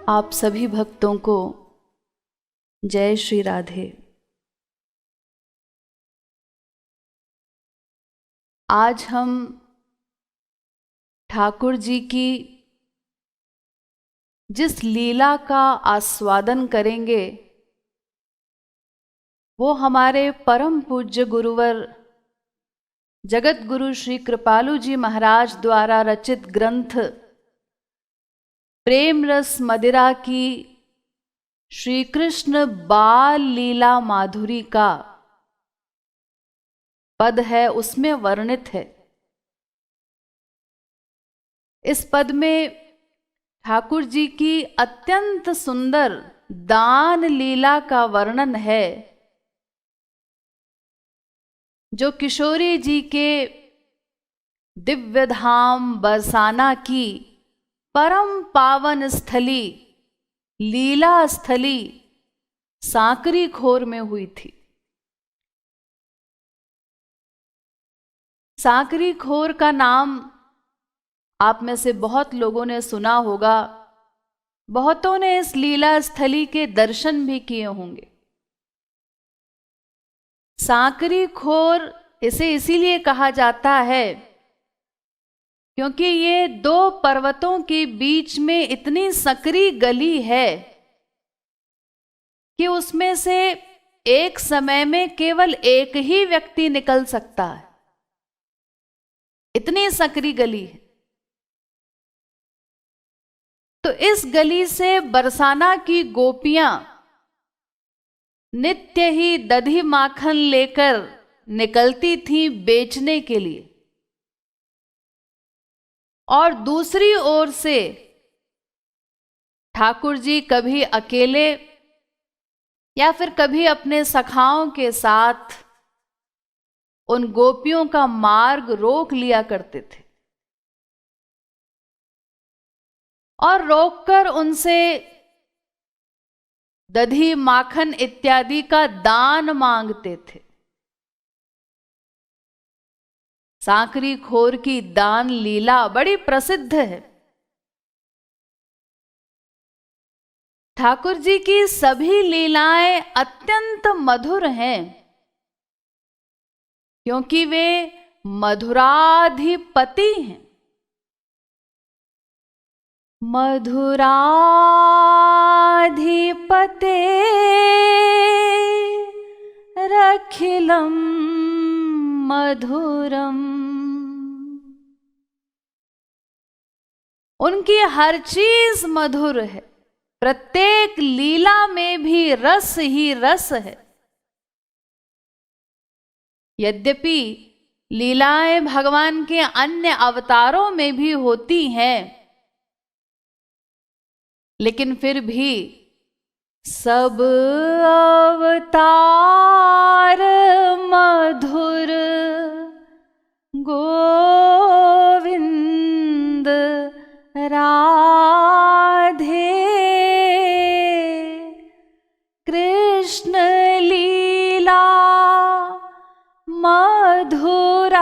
आप सभी भक्तों को जय श्री राधे। आज हम ठाकुर जी की जिस लीला का आस्वादन करेंगे वो हमारे परम पूज्य गुरुवर जगत गुरु श्री कृपालु जी महाराज द्वारा रचित ग्रंथ प्रेम रस मदिरा की श्री कृष्ण बाल लीला माधुरी का पद है, उसमें वर्णित है। इस पद में ठाकुर जी की अत्यंत सुंदर दान लीला का वर्णन है, जो किशोरी जी के दिव्य धाम बरसाना की परम पावन स्थली लीला स्थली सांकरी खोर में हुई थी। सांकरी खोर का नाम आप में से बहुत लोगों ने सुना होगा, बहुतों ने इस लीला स्थली के दर्शन भी किए होंगे। सांकरी खोर इसे इसीलिए कहा जाता है क्योंकि ये दो पर्वतों के बीच में इतनी सकरी गली है कि उसमें से एक समय में केवल एक ही व्यक्ति निकल सकता है, इतनी सकरी गली है। तो इस गली से बरसाना की गोपियां नित्य ही दधी माखन लेकर निकलती थीं बेचने के लिए, और दूसरी ओर से ठाकुर जी कभी अकेले या फिर कभी अपने सखाओं के साथ उन गोपियों का मार्ग रोक लिया करते थे और रोककर उनसे दधी माखन इत्यादि का दान मांगते थे। सांकरी खोर की दान लीला बड़ी प्रसिद्ध है। ठाकुर जी की सभी लीलाएं अत्यंत मधुर हैं क्योंकि वे मधुराधिपति हैं। मधुराधिपते रखिलम मधुरम। उनकी हर चीज मधुर है, प्रत्येक लीला में भी रस ही रस है। यद्यपि लीलाएं भगवान के अन्य अवतारों में भी होती हैं, लेकिन फिर भी सब अवतार मधुर गोविंद राधे कृष्ण लीला मधुराती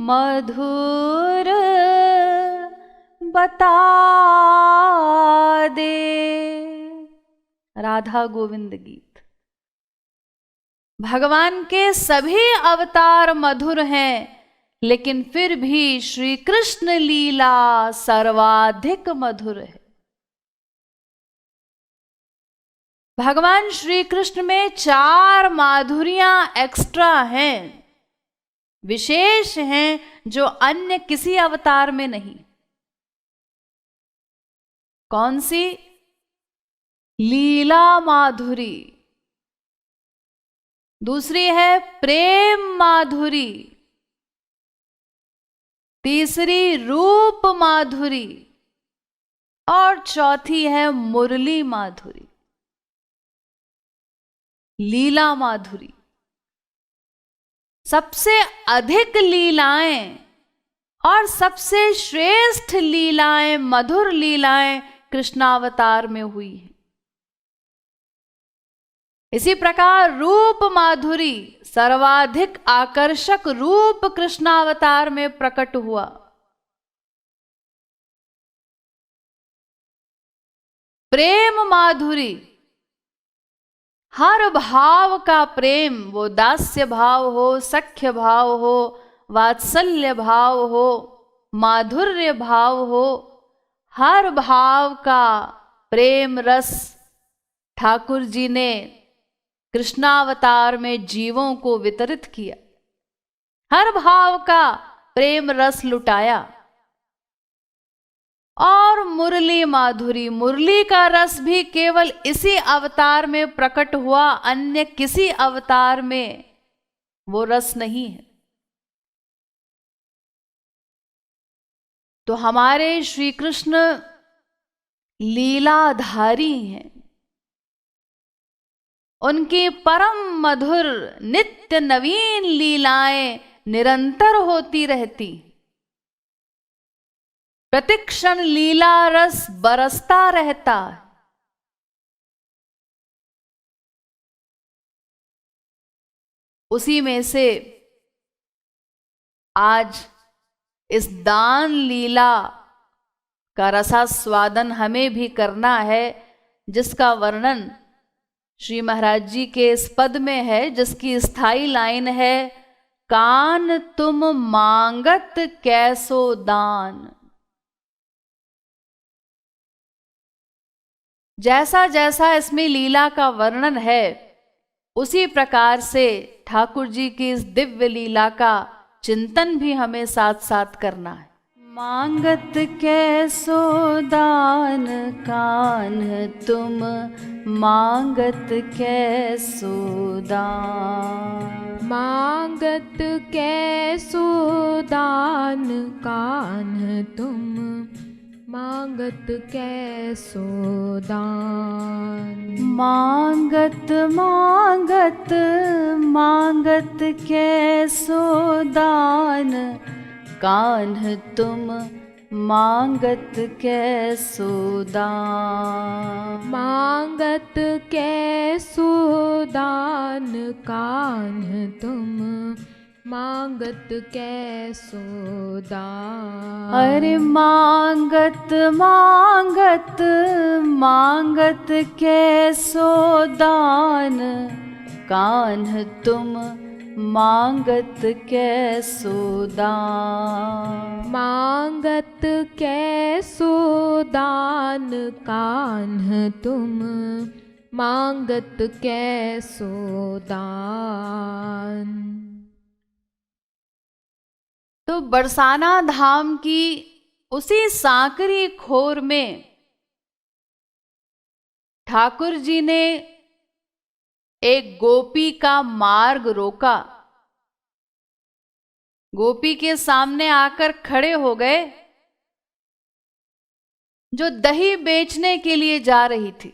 मधुर बता दे। राधा गोविंद गीत। भगवान के सभी अवतार मधुर हैं, लेकिन फिर भी श्री कृष्ण लीला सर्वाधिक मधुर है। भगवान श्री कृष्ण में 4 माधुरियां एक्स्ट्रा हैं, विशेष हैं, जो अन्य किसी अवतार में नहीं। कौन सी? लीला माधुरी, दूसरी है प्रेम माधुरी, तीसरी रूप माधुरी, और चौथी है मुरली माधुरी। लीला माधुरी सबसे अधिक लीलाएं और सबसे श्रेष्ठ लीलाएं, मधुर लीलाएं कृष्णावतार में हुई है। इसी प्रकार रूप माधुरी, सर्वाधिक आकर्षक रूप कृष्णावतार में प्रकट हुआ। प्रेम माधुरी, हर भाव का प्रेम, वो दास्य भाव हो, सख्य भाव हो, वात्सल्य भाव हो, माधुर्य भाव हो, हर भाव का प्रेम रस ठाकुर जी ने कृष्णावतार में जीवों को वितरित किया। हर भाव का प्रेम रस लुटाया। और मुरली माधुरी, मुरली का रस भी केवल इसी अवतार में प्रकट हुआ, अन्य किसी अवतार में वो रस नहीं है। तो हमारे श्री कृष्ण लीलाधारी हैं। उनकी परम मधुर नित्य नवीन लीलाएं निरंतर होती रहती। प्रतिक्षण लीला रस बरसता रहता। उसी में से आज इस दान लीला का रसास्वादन हमें भी करना है, जिसका वर्णन श्री महाराज जी के इस पद में है, जिसकी स्थाई लाइन है, कान तुम मांगत कैसो दान। जैसा जैसा इसमें लीला का वर्णन है, उसी प्रकार से ठाकुर जी की इस दिव्य लीला का चिंतन भी हमें साथ साथ करना है। मांगत कैसो दान कान तुम मांगत कैसो दान। मांगत कैसो दान कान तुम मांगत कैसो दान। मांगत मांगत मांगत कैसो दान कान्ह तुम मांगत कैसो दान। मांगत कैसो दान कान्ह तुम मांगत कैसो दान। अरे मांगत मांगत मांगत कैसो दान कान्ह तुम मांगत कैसो दान। मांगत कैसो दान कान्ह तुम मांगत कैसो दान। तो बरसाना धाम की उसी सांकरी खोर में ठाकुर जी ने एक गोपी का मार्ग रोका। गोपी के सामने आकर खड़े हो गए, जो दही बेचने के लिए जा रही थी,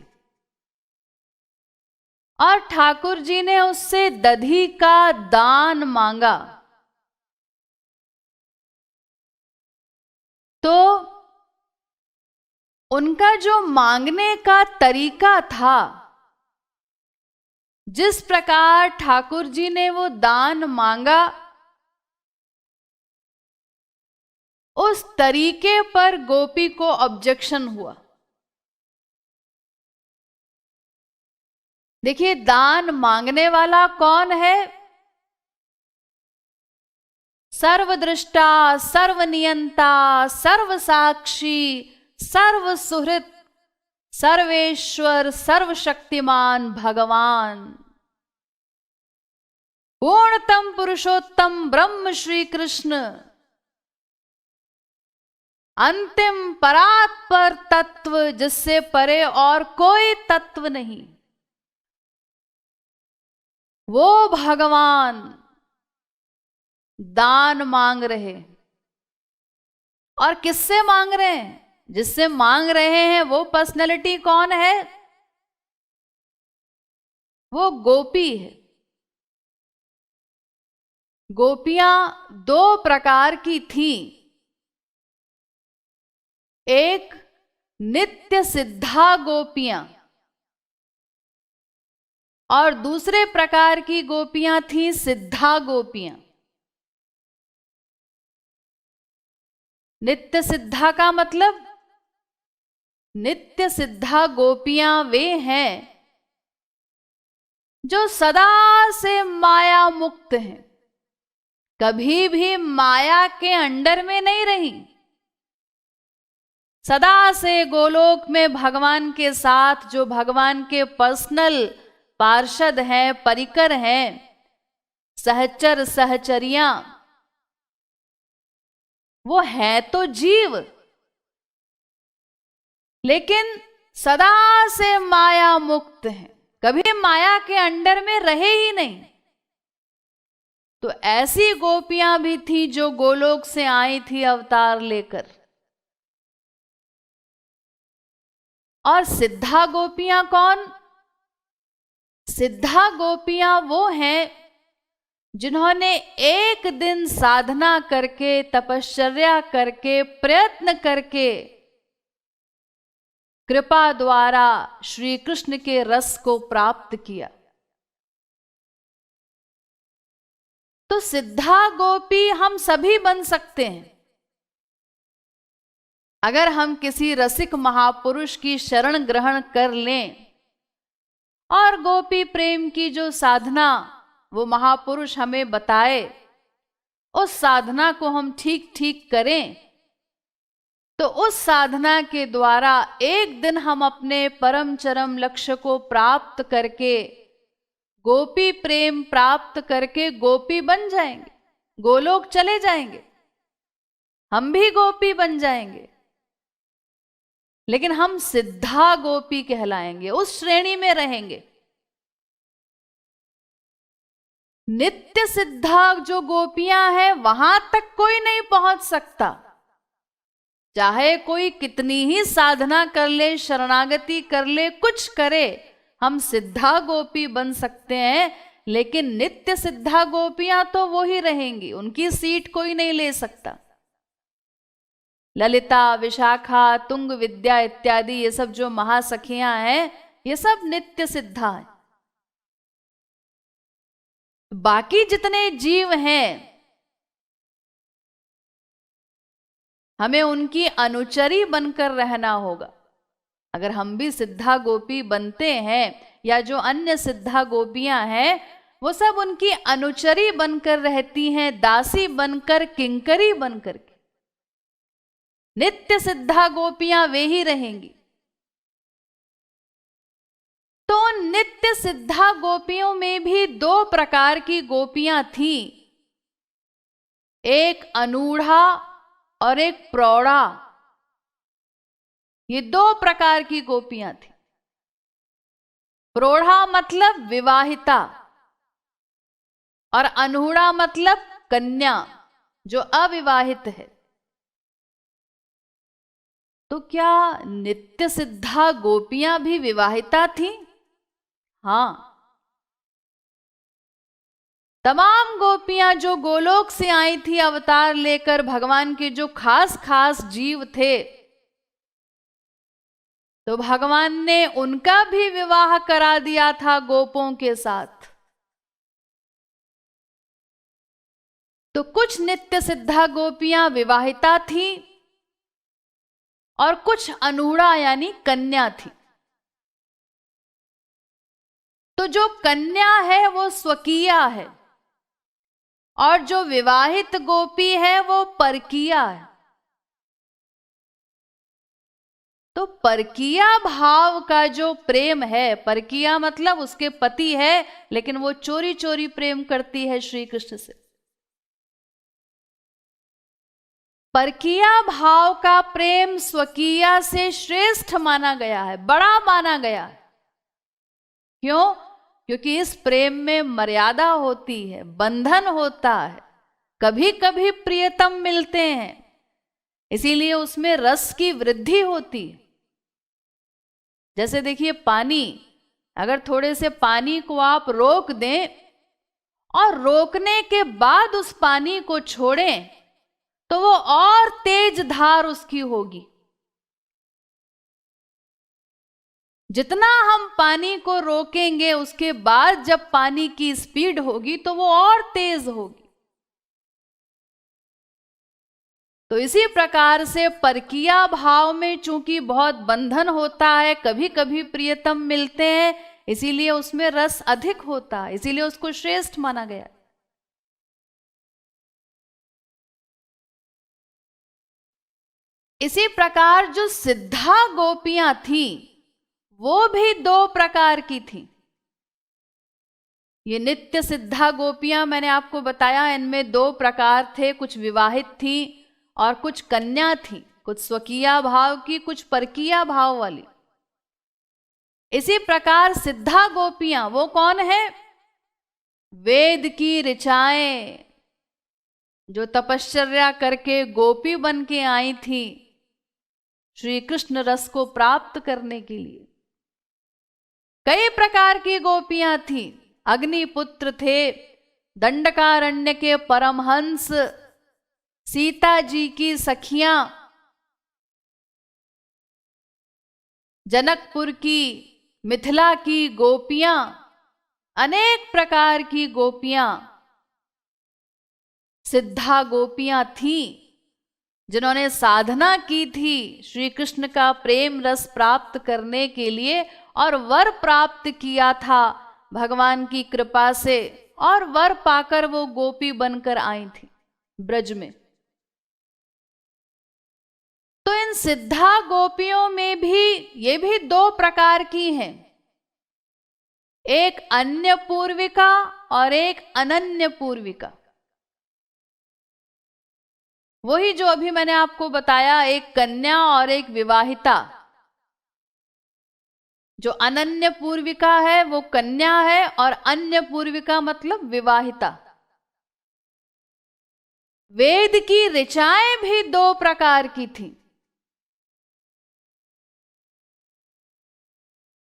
और ठाकुर जी ने उससे दधी का दान मांगा। तो उनका जो मांगने का तरीका था, जिस प्रकार ठाकुर जी ने वो दान मांगा, उस तरीके पर गोपी को ऑब्जेक्शन हुआ। देखिए, दान मांगने वाला कौन है? सर्वदृष्टा, सर्वनियंता, सर्वसाक्षी, सर्वसुहृत, सर्वेश्वर, सर्वशक्तिमान भगवान, पूर्णतम पुरुषोत्तम ब्रह्म श्री कृष्ण, अंतिम परात्पर तत्व, जिससे परे और कोई तत्व नहीं, वो भगवान दान मांग रहे। और किससे मांग रहे हैं? जिससे मांग रहे हैं वो पर्सनैलिटी कौन है? वो गोपी है। गोपियां दो प्रकार की थीं। एक नित्य सिद्धा गोपियां, और दूसरे प्रकार की गोपियां थीं सिद्धा गोपियां। नित्य सिद्धा का मतलब नित्य सिद्धा गोपियां वे हैं जो सदा से माया मुक्त हैं, कभी भी माया के अंडर में नहीं रही, सदा से गोलोक में भगवान के साथ, जो भगवान के पर्सनल पार्षद हैं, परिकर हैं, सहचर सहचरियां, वो है तो जीव, लेकिन सदा से माया मुक्त हैं, कभी माया के अंडर में रहे ही नहीं। तो ऐसी गोपियां भी थी जो गोलोक से आई थी अवतार लेकर। और सिद्धा गोपियां कौन? सिद्धा गोपियां वो हैं जिन्होंने एक दिन साधना करके, तपश्चर्या करके, प्रयत्न करके, कृपा द्वारा श्री कृष्ण के रस को प्राप्त किया। तो सिद्धा गोपी हम सभी बन सकते हैं अगर हम किसी रसिक महापुरुष की शरण ग्रहण कर लें और गोपी प्रेम की जो साधना वो महापुरुष हमें बताए, उस साधना को हम ठीक ठीक करें, तो उस साधना के द्वारा एक दिन हम अपने परम चरम लक्ष्य को प्राप्त करके, गोपी प्रेम प्राप्त करके गोपी बन जाएंगे, गोलोक चले जाएंगे, हम भी गोपी बन जाएंगे। लेकिन हम सिद्धा गोपी कहलाएंगे, उस श्रेणी में रहेंगे। नित्य सिद्धा जो गोपियां हैं वहां तक कोई नहीं पहुंच सकता, चाहे कोई कितनी ही साधना कर ले, शरणागति कर ले, कुछ करे, हम सिद्धा गोपी बन सकते हैं। लेकिन नित्य सिद्धा गोपियां तो वो ही रहेंगी, उनकी सीट कोई नहीं ले सकता। ललिता, विशाखा, तुंग विद्या इत्यादि ये सब जो महासखियां हैं, ये सब नित्य सिद्धा है। बाकी जितने जीव हैं हमें उनकी अनुचरी बनकर रहना होगा। अगर हम भी सिद्धा गोपी बनते हैं या जो अन्य सिद्धा गोपियां हैं वो सब उनकी अनुचरी बनकर रहती हैं, दासी बनकर, किंकरी बनकर के। नित्य सिद्धा गोपियां वे ही रहेंगी। तो नित्य सिद्धा गोपियों में भी दो प्रकार की गोपियां थी, एक अनूढ़ा और एक प्रौढ़ा। ये दो प्रकार की गोपियां थी। प्रौढ़ा मतलब विवाहिता और अनूढ़ा मतलब कन्या जो अविवाहित है। तो क्या नित्य सिद्धा गोपियां भी विवाहिता थी? हाँ, तमाम गोपियां जो गोलोक से आई थी अवतार लेकर, भगवान के जो खास खास जीव थे, तो भगवान ने उनका भी विवाह करा दिया था गोपों के साथ। तो कुछ नित्य सिद्धा गोपियां विवाहिता थी और कुछ अनूढ़ा यानी कन्या थी। तो जो कन्या है वो स्वकीया है और जो विवाहित गोपी है वो परकीया है। तो परकीया भाव का जो प्रेम है, परकीया मतलब उसके पति है लेकिन वो चोरी चोरी प्रेम करती है श्री कृष्ण से। परकीया भाव का प्रेम स्वकीया से श्रेष्ठ माना गया है, बड़ा माना गया है। क्यों? क्योंकि इस प्रेम में मर्यादा होती है, बंधन होता है, कभी कभी प्रियतम मिलते हैं, इसीलिए उसमें रस की वृद्धि होती है। जैसे देखिए पानी, अगर थोड़े से पानी को आप रोक दें और रोकने के बाद उस पानी को छोड़ें तो वो और तेज धार उसकी होगी। जितना हम पानी को रोकेंगे उसके बाद जब पानी की स्पीड होगी तो वो और तेज होगी। तो इसी प्रकार से परकीया भाव में चूंकि बहुत बंधन होता है, कभी कभी प्रियतम मिलते हैं, इसीलिए उसमें रस अधिक होता है, इसीलिए उसको श्रेष्ठ माना गया। इसी प्रकार जो सिद्धा गोपियां थी वो भी दो प्रकार की थी। ये नित्य सिद्धा गोपियां मैंने आपको बताया, इनमें दो प्रकार थे, कुछ विवाहित थी और कुछ कन्या थी, कुछ स्वकीया भाव की, कुछ परकीया भाव वाली। इसी प्रकार सिद्धा गोपियां वो कौन है? वेद की ऋचाएं, जो तपश्चर्या करके गोपी बन के आई थी श्री कृष्ण रस को प्राप्त करने के लिए। कई प्रकार की गोपियां थी। अग्निपुत्र थे, दंडकारण्य के परमहंस, सीता जी की सखियां, जनकपुर की, मिथिला की गोपियां, अनेक प्रकार की गोपियां सिद्धा गोपियां थीं, जिन्होंने साधना की थी श्री कृष्ण का प्रेम रस प्राप्त करने के लिए और वर प्राप्त किया था भगवान की कृपा से, और वर पाकर वो गोपी बनकर आई थी ब्रज में। तो इन सिद्धा गोपियों में भी ये भी दो प्रकार की हैं, एक अन्य पूर्विका और एक अनन्य पूर्विका। वही जो अभी मैंने आपको बताया, एक कन्या और एक विवाहिता। जो अनन्य पूर्विका है वो कन्या है और अन्य पूर्विका मतलब विवाहिता। वेद की ऋचाएं भी दो प्रकार की थी।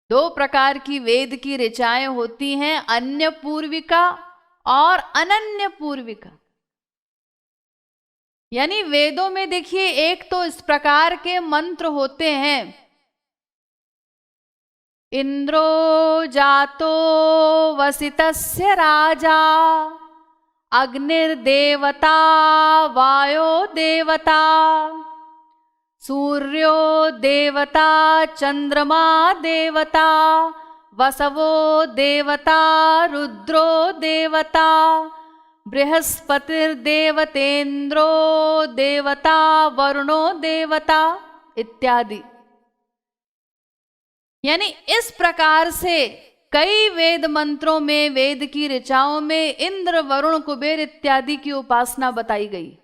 दो प्रकार की वेद की ऋचाएं होती हैं, अन्य पूर्विका और अनन्य पूर्विका। यानी वेदों में देखिए, एक तो इस प्रकार के मंत्र होते हैं, इंद्रो जातो वसितस्य राजा, अग्निर्देवता वायो देवता, सूर्यो देवता चंद्रमा देवता, वसवो देवता रुद्रो देवता, बृहस्पतिर्देवतेन्द्रो देवता, वरुणो देवता इत्यादि। यानी इस प्रकार से कई वेद मंत्रों में, वेद की ऋचाओं में इंद्र, वरुण, कुबेर इत्यादि की उपासना बताई गई।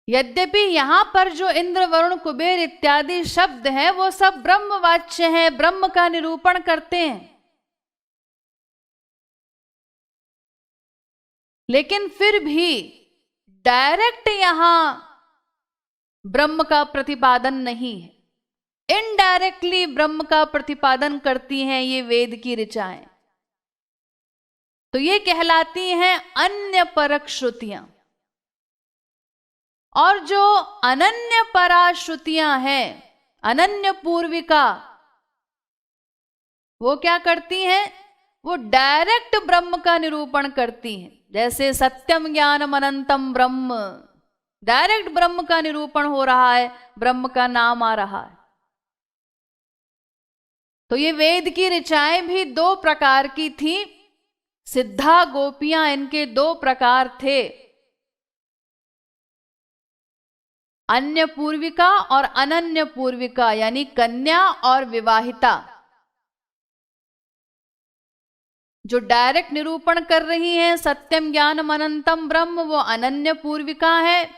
यद्यपि यहां पर जो इंद्र, वरुण, कुबेर इत्यादि शब्द हैं वो सब ब्रह्मवाच्य हैं, ब्रह्म का निरूपण करते हैं, लेकिन फिर भी डायरेक्ट यहां ब्रह्म का प्रतिपादन नहीं है, इनडायरेक्टली ब्रह्म का प्रतिपादन करती हैं ये वेद की ऋचाएं। तो ये कहलाती हैं अन्य परक श्रुतियां। और जो अनन्य पराश्रुतियां हैं, अनन्य पूर्विका, वो क्या करती हैं? वो डायरेक्ट ब्रह्म का निरूपण करती हैं। जैसे सत्यम ज्ञानम अनंतम ब्रह्म, डायरेक्ट ब्रह्म का निरूपण हो रहा है, ब्रह्म का नाम आ रहा है। तो ये वेद की ऋचाएं भी दो प्रकार की थी। सिद्धा गोपियां, इनके दो प्रकार थे, अन्य पूर्विका और अनन्य पूर्विका, यानी कन्या और विवाहिता। जो डायरेक्ट निरूपण कर रही हैं सत्यम ज्ञानम अनंतम ब्रह्म, वो अनन्य पूर्विका है,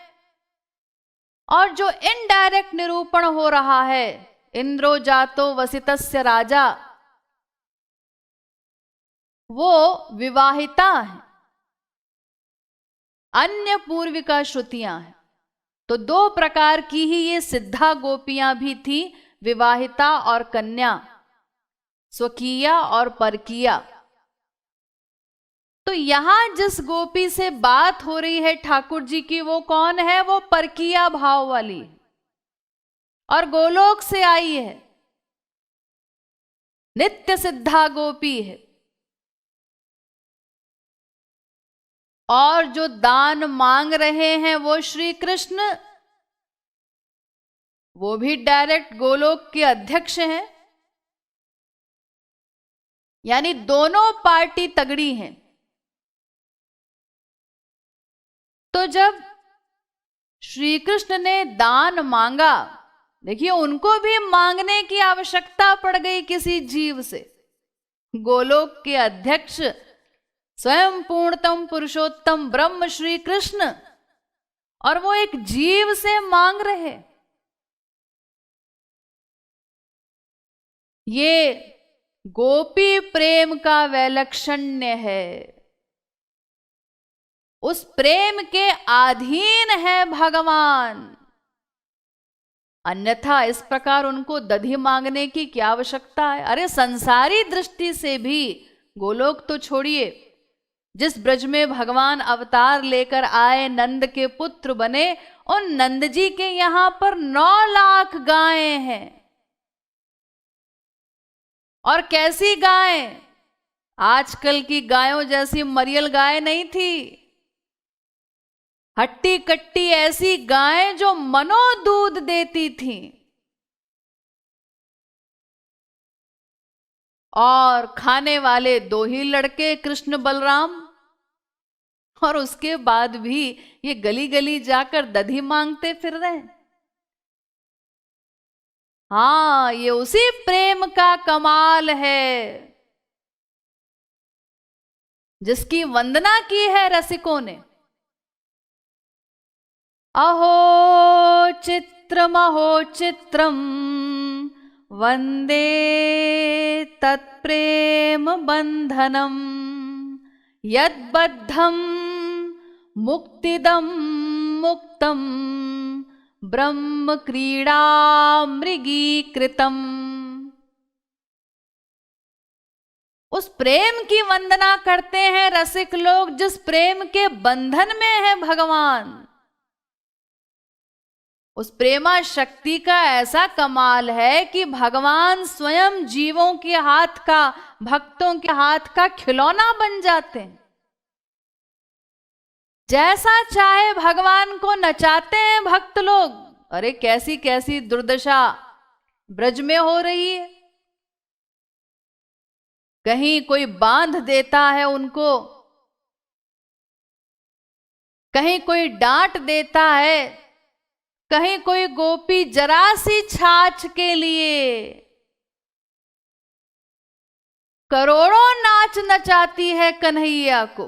और जो इनडायरेक्ट निरूपण हो रहा है, इंद्रो जातो वसितस्य राजा, वो विवाहिता है, अन्य पूर्विका श्रुतियां हैं। तो दो प्रकार की ही ये सिद्धा गोपियां भी थी, विवाहिता और कन्या, स्वकीया और परकीया। तो यहां जिस गोपी से बात हो रही है ठाकुर जी की, वो कौन है? वो परकीया भाव वाली और गोलोक से आई है, नित्य सिद्धा गोपी है। और जो दान मांग रहे हैं वो श्री कृष्ण, वो भी डायरेक्ट गोलोक के अध्यक्ष हैं। यानी दोनों पार्टी तगड़ी हैं। तो जब श्री कृष्ण ने दान मांगा, देखिए उनको भी मांगने की आवश्यकता पड़ गई किसी जीव से। गोलोक के अध्यक्ष स्वयं पूर्णतम पुरुषोत्तम ब्रह्म श्री कृष्ण, और वो एक जीव से मांग रहे। ये गोपी प्रेम का वैलक्षण्य है। उस प्रेम के अधीन है भगवान, अन्यथा इस प्रकार उनको दधी मांगने की क्या आवश्यकता है। अरे संसारी दृष्टि से भी गोलोक तो छोड़िए, जिस ब्रज में भगवान अवतार लेकर आए, नंद के पुत्र बने, उन नंद जी के यहां पर 9 लाख गायें हैं। और कैसी गायें, आजकल की गायों जैसी मरियल गाय नहीं थी। हट्टी कट्टी ऐसी गायें जो मनो दूध देती थी। और खाने वाले 2 ही लड़के, कृष्ण बलराम। और उसके बाद भी ये गली गली जाकर दधी मांगते फिर रहे। हाँ, ये उसी प्रेम का कमाल है जिसकी वंदना की है रसिकों ने। अहो चित्रमहो चित्रम वंदे तत्प्रेम बंधनम यद्बद्धम मुक्तिदम मुक्तम ब्रह्म क्रीड़ा मृगीकृतम। उस प्रेम की वंदना करते हैं रसिक लोग जिस प्रेम के बंधन में है भगवान। उस प्रेमा शक्ति का ऐसा कमाल है कि भगवान स्वयं जीवों के हाथ का, भक्तों के हाथ का खिलौना बन जाते हैं। जैसा चाहे भगवान को नचाते हैं भक्त लोग। अरे कैसी कैसी दुर्दशा ब्रज में हो रही है। कहीं कोई बांध देता है उनको, कहीं कोई डांट देता है, कहीं कोई गोपी जरा सी छाछ के लिए करोड़ों नाच नचाती है कन्हैया को।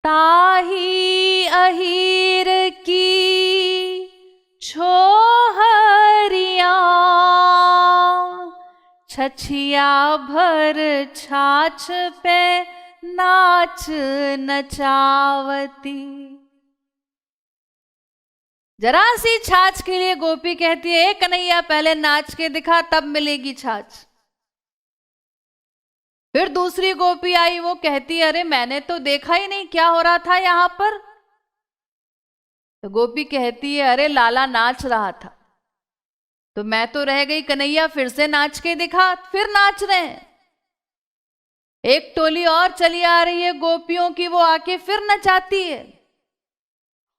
ताही अहीर की छोहरिया छछिया भर छाछ पे नाच नचावती। जरा सी छाछ के लिए गोपी कहती है, कन्हैया पहले नाच के दिखा तब मिलेगी छाछ। फिर दूसरी गोपी आई, वो कहती है, अरे मैंने तो देखा ही नहीं क्या हो रहा था यहां पर। तो गोपी कहती है, अरे लाला नाच रहा था तो मैं तो रह गई, कन्हैया फिर से नाच के दिखा। फिर नाच रहे हैं। एक टोली और चली आ रही है गोपियों की, वो आके फिर नचाती है।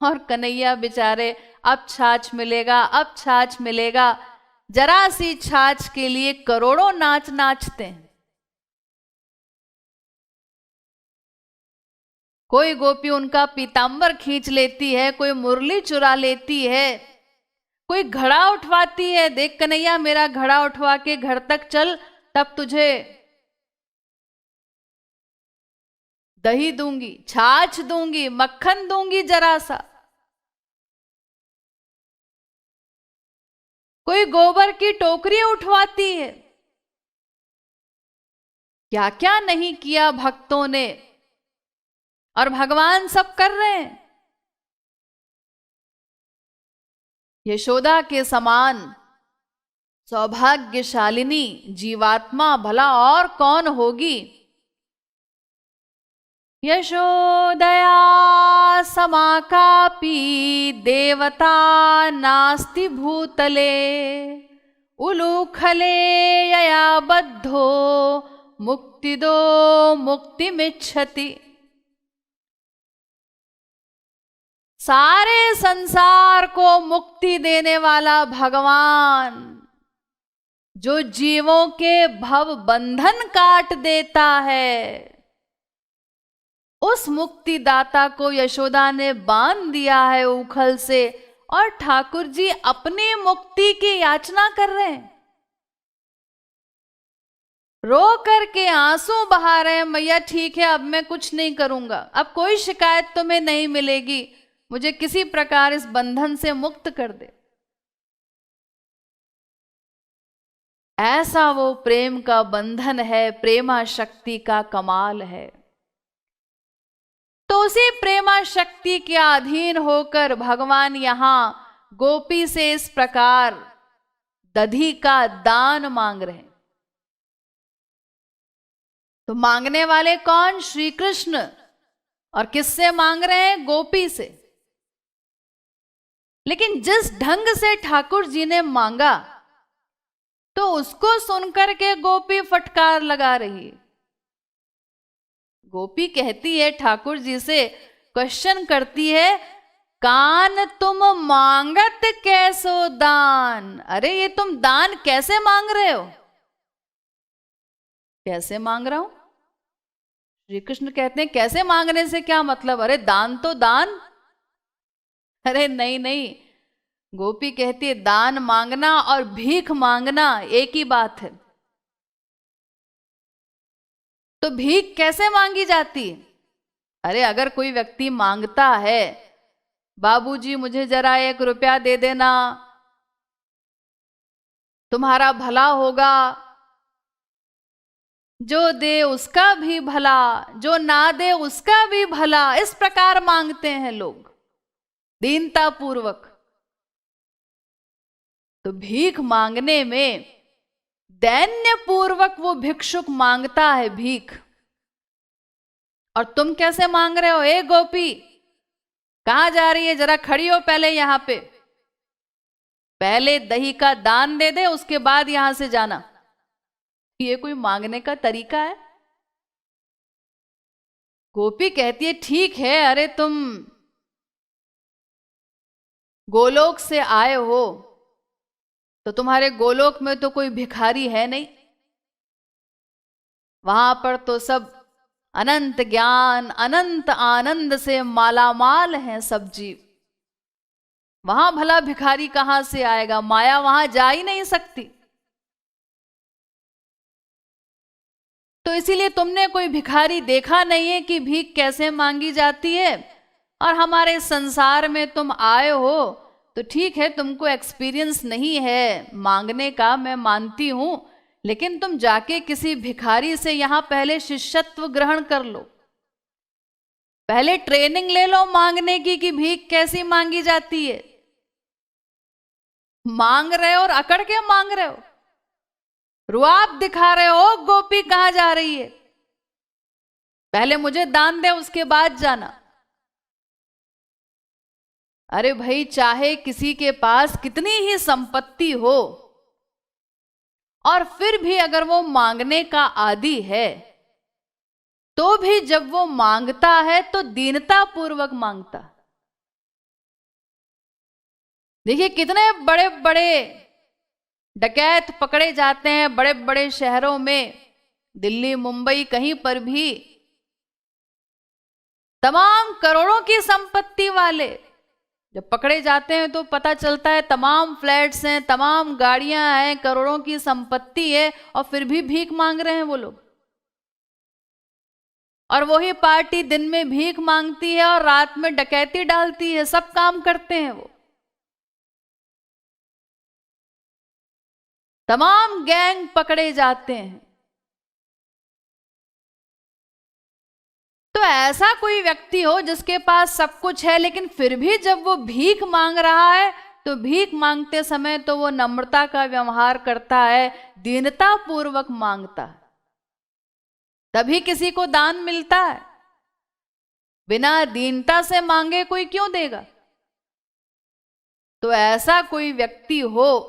और कन्हैया बेचारे अब छाछ मिलेगा, अब छाछ मिलेगा। जरा सी छाछ के लिए करोड़ों नाच नाचते हैं। कोई गोपी उनका पीतांबर खींच लेती है, कोई मुरली चुरा लेती है, कोई घड़ा उठवाती है। देख कन्हैया मेरा घड़ा उठवा के घर तक चल, तब तुझे दही दूंगी, छाछ दूंगी, मक्खन दूंगी जरा सा। कोई गोबर की टोकरी उठवाती है। क्या क्या नहीं किया भक्तों ने, और भगवान सब कर रहे हैं। यशोदा के समान सौभाग्यशालिनी जीवात्मा भला और कौन होगी। यशोदया समाकापि देवता नास्ति भूतले उलूखले यया बद्धो मुक्तिदो मुक्तिमिच्छति। सारे संसार को मुक्ति देने वाला भगवान, जो जीवों के भव बंधन काट देता है, उस मुक्तिदाता को यशोदा ने बांध दिया है उखल से, और ठाकुर जी अपनी मुक्ति की याचना कर रहे हैं। रो करके आंसू बहा रहे हैं, मैया ठीक है अब मैं कुछ नहीं करूंगा, अब कोई शिकायत तुम्हें नहीं मिलेगी, मुझे किसी प्रकार इस बंधन से मुक्त कर दे। ऐसा वो प्रेम का बंधन है, प्रेमा शक्ति का कमाल है। तो उसी प्रेमा शक्ति के अधीन होकर भगवान यहां गोपी से इस प्रकार दधी का दान मांग रहे हैं। तो मांगने वाले कौन? श्री कृष्ण। और किससे मांग रहे हैं? गोपी से। लेकिन जिस ढंग से ठाकुर जी ने मांगा, तो उसको सुनकर के गोपी फटकार लगा रही है। गोपी कहती है ठाकुर जी से, क्वेश्चन करती है, कान तुम मांगत कैसो दान? अरे ये तुम दान कैसे मांग रहे हो? कैसे मांग रहा हूं? श्री कृष्ण कहते हैं कैसे मांगने से क्या मतलब? अरे दान तो दान। अरे नहीं नहीं, गोपी कहती है दान मांगना और भीख मांगना एक ही बात है। तो भीख कैसे मांगी जाती है? अरे अगर कोई व्यक्ति मांगता है, बाबूजी मुझे जरा 1 रुपया दे देना, तुम्हारा भला होगा, जो दे उसका भी भला, जो ना दे उसका भी भला, इस प्रकार मांगते हैं लोग दीनता पूर्वक। तो भीख मांगने में दैन्य पूर्वक वो भिक्षुक मांगता है भीख। और तुम कैसे मांग रहे हो? ए गोपी कहां जा रही है? जरा खड़ी हो पहले यहां पे, पहले दही का दान दे दे, उसके बाद यहां से जाना। ये कोई मांगने का तरीका है? गोपी कहती है ठीक है, अरे तुम गोलोक से आए हो, तो तुम्हारे गोलोक में तो कोई भिखारी है नहीं, वहां पर तो सब अनंत ज्ञान अनंत आनंद से मालामाल हैं सब जीव। वहां भला भिखारी कहां से आएगा? माया वहां जा ही नहीं सकती। तो इसीलिए तुमने कोई भिखारी देखा नहीं है कि भीख कैसे मांगी जाती है। और हमारे संसार में तुम आए हो तो ठीक है, तुमको एक्सपीरियंस नहीं है मांगने का, मैं मानती हूं, लेकिन तुम जाके किसी भिखारी से यहां पहले शिष्यत्व ग्रहण कर लो, पहले ट्रेनिंग ले लो मांगने की कि भीख कैसी मांगी जाती है। मांग रहे हो और अकड़ के मांग रहे हो, रुआब दिखा रहे हो। गोपी कहां जा रही है? पहले मुझे दान दे, उसके बाद जाना। अरे भाई, चाहे किसी के पास कितनी ही संपत्ति हो और फिर भी अगर वो मांगने का आदी है, तो भी जब वो मांगता है तो दीनता पूर्वक मांगता। देखिए कितने बड़े बड़े डकैत पकड़े जाते हैं बड़े बड़े शहरों में, दिल्ली मुंबई कहीं पर भी, तमाम करोड़ों की संपत्ति वाले जब पकड़े जाते हैं तो पता चलता है तमाम फ्लैट्स हैं, तमाम गाड़ियां हैं, करोड़ों की संपत्ति है, और फिर भी भीख मांग रहे हैं वो लोग। और वही पार्टी दिन में भीख मांगती है और रात में डकैती डालती है, सब काम करते हैं वो। तमाम गैंग पकड़े जाते हैं। तो ऐसा कोई व्यक्ति हो जिसके पास सब कुछ है, लेकिन फिर भी जब वो भीख मांग रहा है तो भीख मांगते समय तो वो नम्रता का व्यवहार करता है, दीनता पूर्वक मांगता है, तभी किसी को दान मिलता है। बिना दीनता से मांगे कोई क्यों देगा? तो ऐसा कोई व्यक्ति हो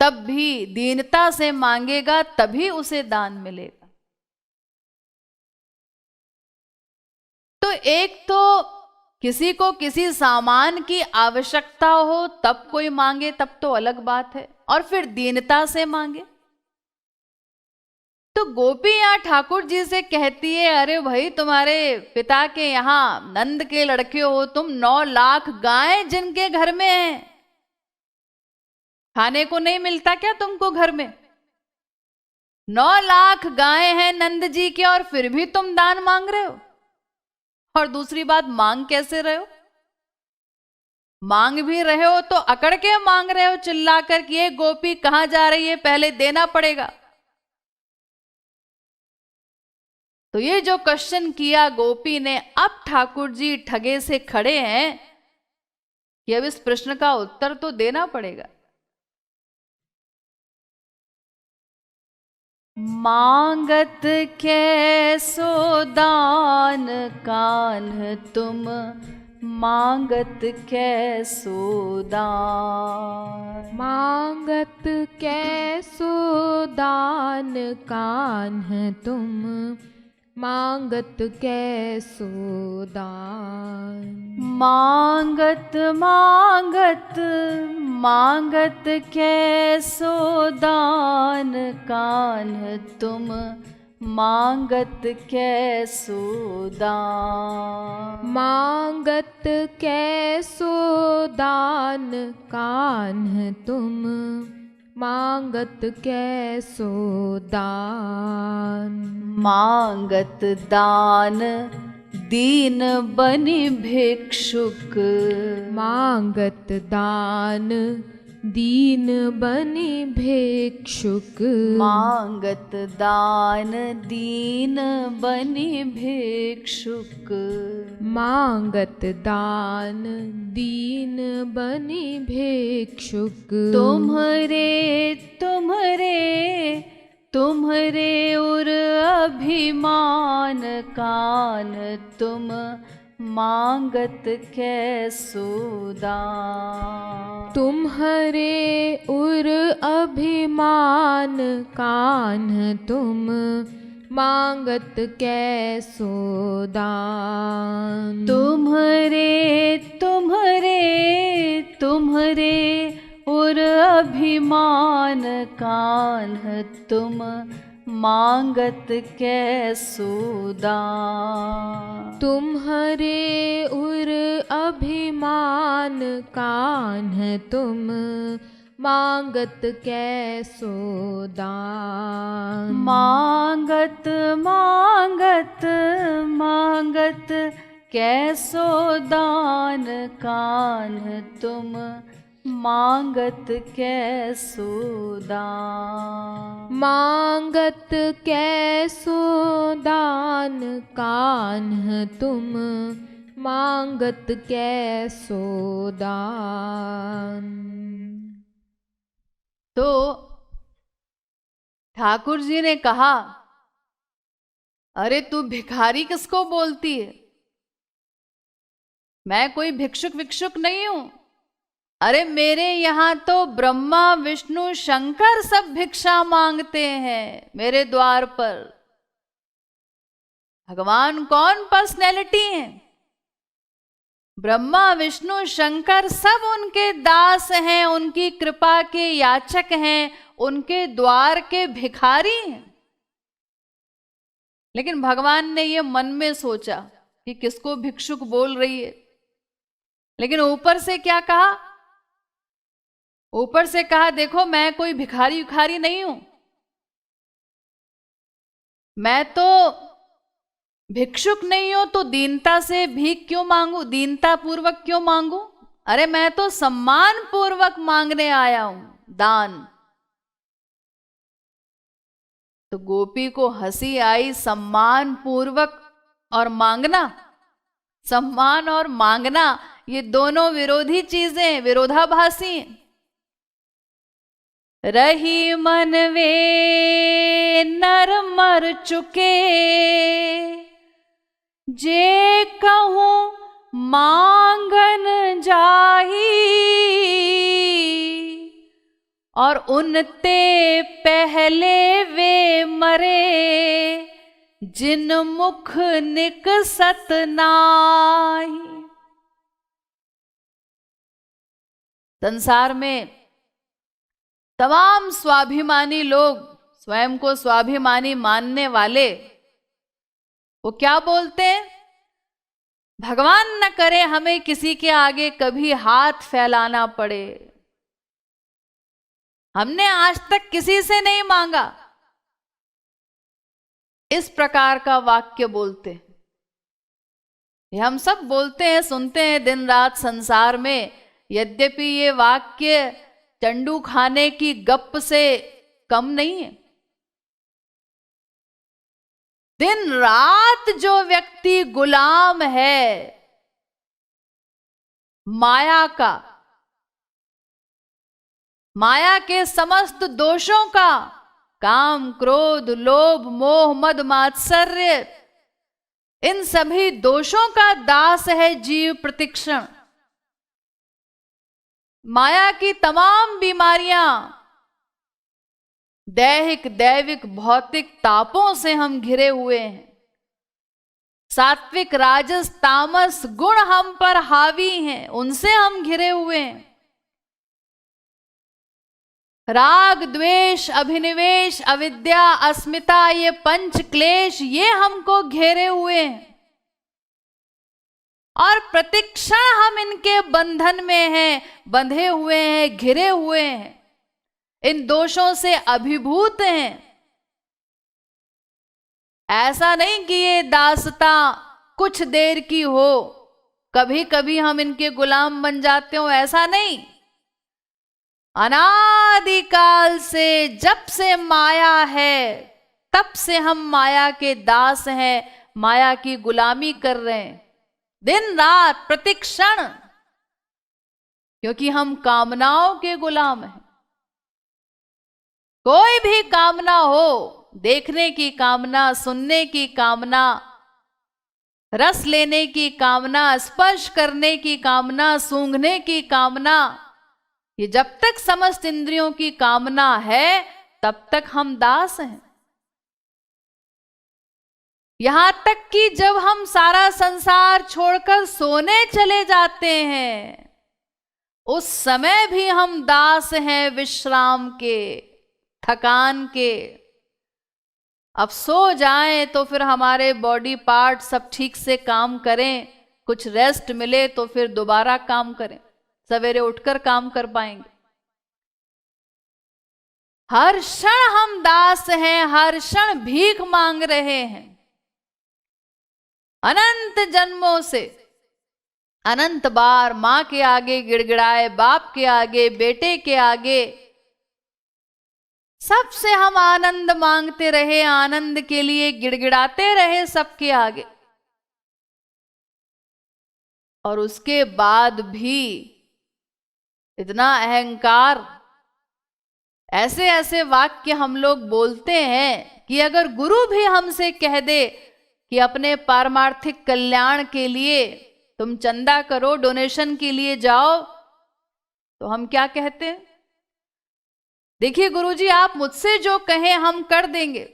तब भी दीनता से मांगेगा, तभी उसे दान मिलेगा। तो एक तो किसी को किसी सामान की आवश्यकता हो तब कोई मांगे, तब तो अलग बात है, और फिर दीनता से मांगे। तो गोपी यहाँ ठाकुर जी से कहती है, अरे भाई तुम्हारे पिता के यहाँ नंद के लड़के हो तुम, 9 लाख गाय जिनके घर में है, खाने को नहीं मिलता क्या तुमको घर में? 9 लाख गाय हैं नंद जी के, और फिर भी तुम दान मांग रहे हो। और दूसरी बात, मांग कैसे रहे हो? मांग भी रहे हो तो अकड़ के मांग रहे हो, चिल्लाकर कि ये गोपी कहां जा रही है, पहले देना पड़ेगा। तो ये जो क्वेश्चन किया गोपी ने, अब ठाकुर जी ठगे से खड़े हैं कि अब इस प्रश्न का उत्तर तो देना पड़ेगा। मांगत कैसो दान कान्ह तुम, मांगत कैसो दान। मांगत कैसो दान कान्ह तुम, मांगत कैसो दान। मांगत मांगत मांगत कैसो दान कान्ह तुम, मांगत कैसो दान। मांगत कैसो दान कान्ह तुम, मांगत कैसो दान। मांगत दान दीन बनि भिक्षुक, मांगत दान दीन बनि भिक्षुक। मांगत दान दीन बनि भिक्षुक। मांगत दान दीन बनि भिक्षुक। तुम्हरे तुम्हरे तुम्हरे उर अभिमान कान्ह तुम, मांगत कैसो दान। तुम्हरे उर अभिमान कान्ह तुम, मांगत कैसो दान। तुम्हरे तुम्हरे तुम्हरे उर अभिमान कान्ह तुम, मांगत कैसो दान। तुम्हरे उर अभिमान कान्ह तुम, मांगत कैसो दान। मांगत मांगत मांगत कैसो दान कान्ह तुम, मांगत कैसो दान। मांगत कैसो दान कान्ह तुम, मांगत कैसो दान। तो ठाकुर जी ने कहा, अरे तू भिखारी किसको बोलती है? मैं कोई भिक्षुक विक्षुक नहीं हूं। अरे मेरे यहां तो ब्रह्मा विष्णु शंकर सब भिक्षा मांगते हैं मेरे द्वार पर। भगवान कौन पर्सनैलिटी है? ब्रह्मा विष्णु शंकर सब उनके दास हैं, उनकी कृपा के याचक हैं, उनके द्वार के भिखारी हैं। लेकिन भगवान ने ये मन में सोचा कि किसको भिक्षुक बोल रही है, लेकिन ऊपर से क्या कहा? ऊपर से कहा, देखो मैं कोई भिखारी उखारी नहीं हूं, मैं तो भिक्षुक नहीं हूं, तो दीनता से भीख क्यों मांगू, दीनता पूर्वक क्यों मांगू? अरे मैं तो सम्मान पूर्वक मांगने आया हूं दान। तो गोपी को हंसी आई। सम्मान पूर्वक और मांगना, सम्मान और मांगना ये दोनों विरोधी चीजें, विरोधाभासी। रही मन वे नर मर चुके, जे कहूं मांगन जाही, और उनते पहले वे मरे, जिन मुख निकसत नाहि। संसार में तमाम स्वाभिमानी लोग, स्वयं को स्वाभिमानी मानने वाले, वो क्या बोलते हैं? भगवान न करे हमें किसी के आगे कभी हाथ फैलाना पड़े, हमने आज तक किसी से नहीं मांगा। इस प्रकार का वाक्य बोलते हैं। ये हम सब बोलते हैं, सुनते हैं दिन रात संसार में। यद्यपि ये वाक्य चंडू खाने की गप से कम नहीं है। दिन रात जो व्यक्ति गुलाम है माया का, माया के समस्त दोषों का, काम, क्रोध, लोभ, मोह, मद, मात्सर्य, इन सभी दोषों का दास है जीव प्रतिक्षण। माया की तमाम बीमारियां, दैहिक, दैविक, भौतिक तापों से हम घिरे हुए हैं। सात्विक, राजस, तामस गुण हम पर हावी हैं, उनसे हम घिरे हुए हैं। राग, द्वेष, अभिनिवेश, अविद्या, अस्मिता, ये पंच क्लेश, ये हमको घेरे हुए हैं और प्रतिक्षण हम इनके बंधन में हैं, बंधे हुए हैं, घिरे हुए हैं, इन दोषों से अभिभूत हैं। ऐसा नहीं कि ये दासता कुछ देर की हो, कभी कभी हम इनके गुलाम बन जाते हो, ऐसा नहीं। अनादिकाल से, जब से माया है, तब से हम माया के दास हैं, माया की गुलामी कर रहे हैं दिन रात प्रतिक्षण, क्योंकि हम कामनाओं के गुलाम हैं। कोई भी कामना हो, देखने की कामना, सुनने की कामना, रस लेने की कामना, स्पर्श करने की कामना, सूंघने की कामना, ये जब तक समस्त इंद्रियों की कामना है तब तक हम दास हैं। यहां तक कि जब हम सारा संसार छोड़कर सोने चले जाते हैं, उस समय भी हम दास हैं विश्राम के, थकान के। अब सो जाएं तो फिर हमारे बॉडी पार्ट सब ठीक से काम करें, कुछ रेस्ट मिले तो फिर दोबारा काम करें, सवेरे उठकर काम कर पाएंगे। हर क्षण हम दास हैं, हर क्षण भीख मांग रहे हैं। अनंत जन्मों से अनंत बार मां के आगे गिड़गिड़ाए, बाप के आगे, बेटे के आगे, सबसे हम आनंद मांगते रहे, आनंद के लिए गिड़गिड़ाते रहे सबके आगे। और उसके बाद भी इतना अहंकार, ऐसे ऐसे वाक्य हम लोग बोलते हैं कि अगर गुरु भी हमसे कह दे कि अपने पारमार्थिक कल्याण के लिए तुम चंदा करो, डोनेशन के लिए जाओ, तो हम क्या कहते हैं? देखिए गुरुजी, आप मुझसे जो कहें हम कर देंगे,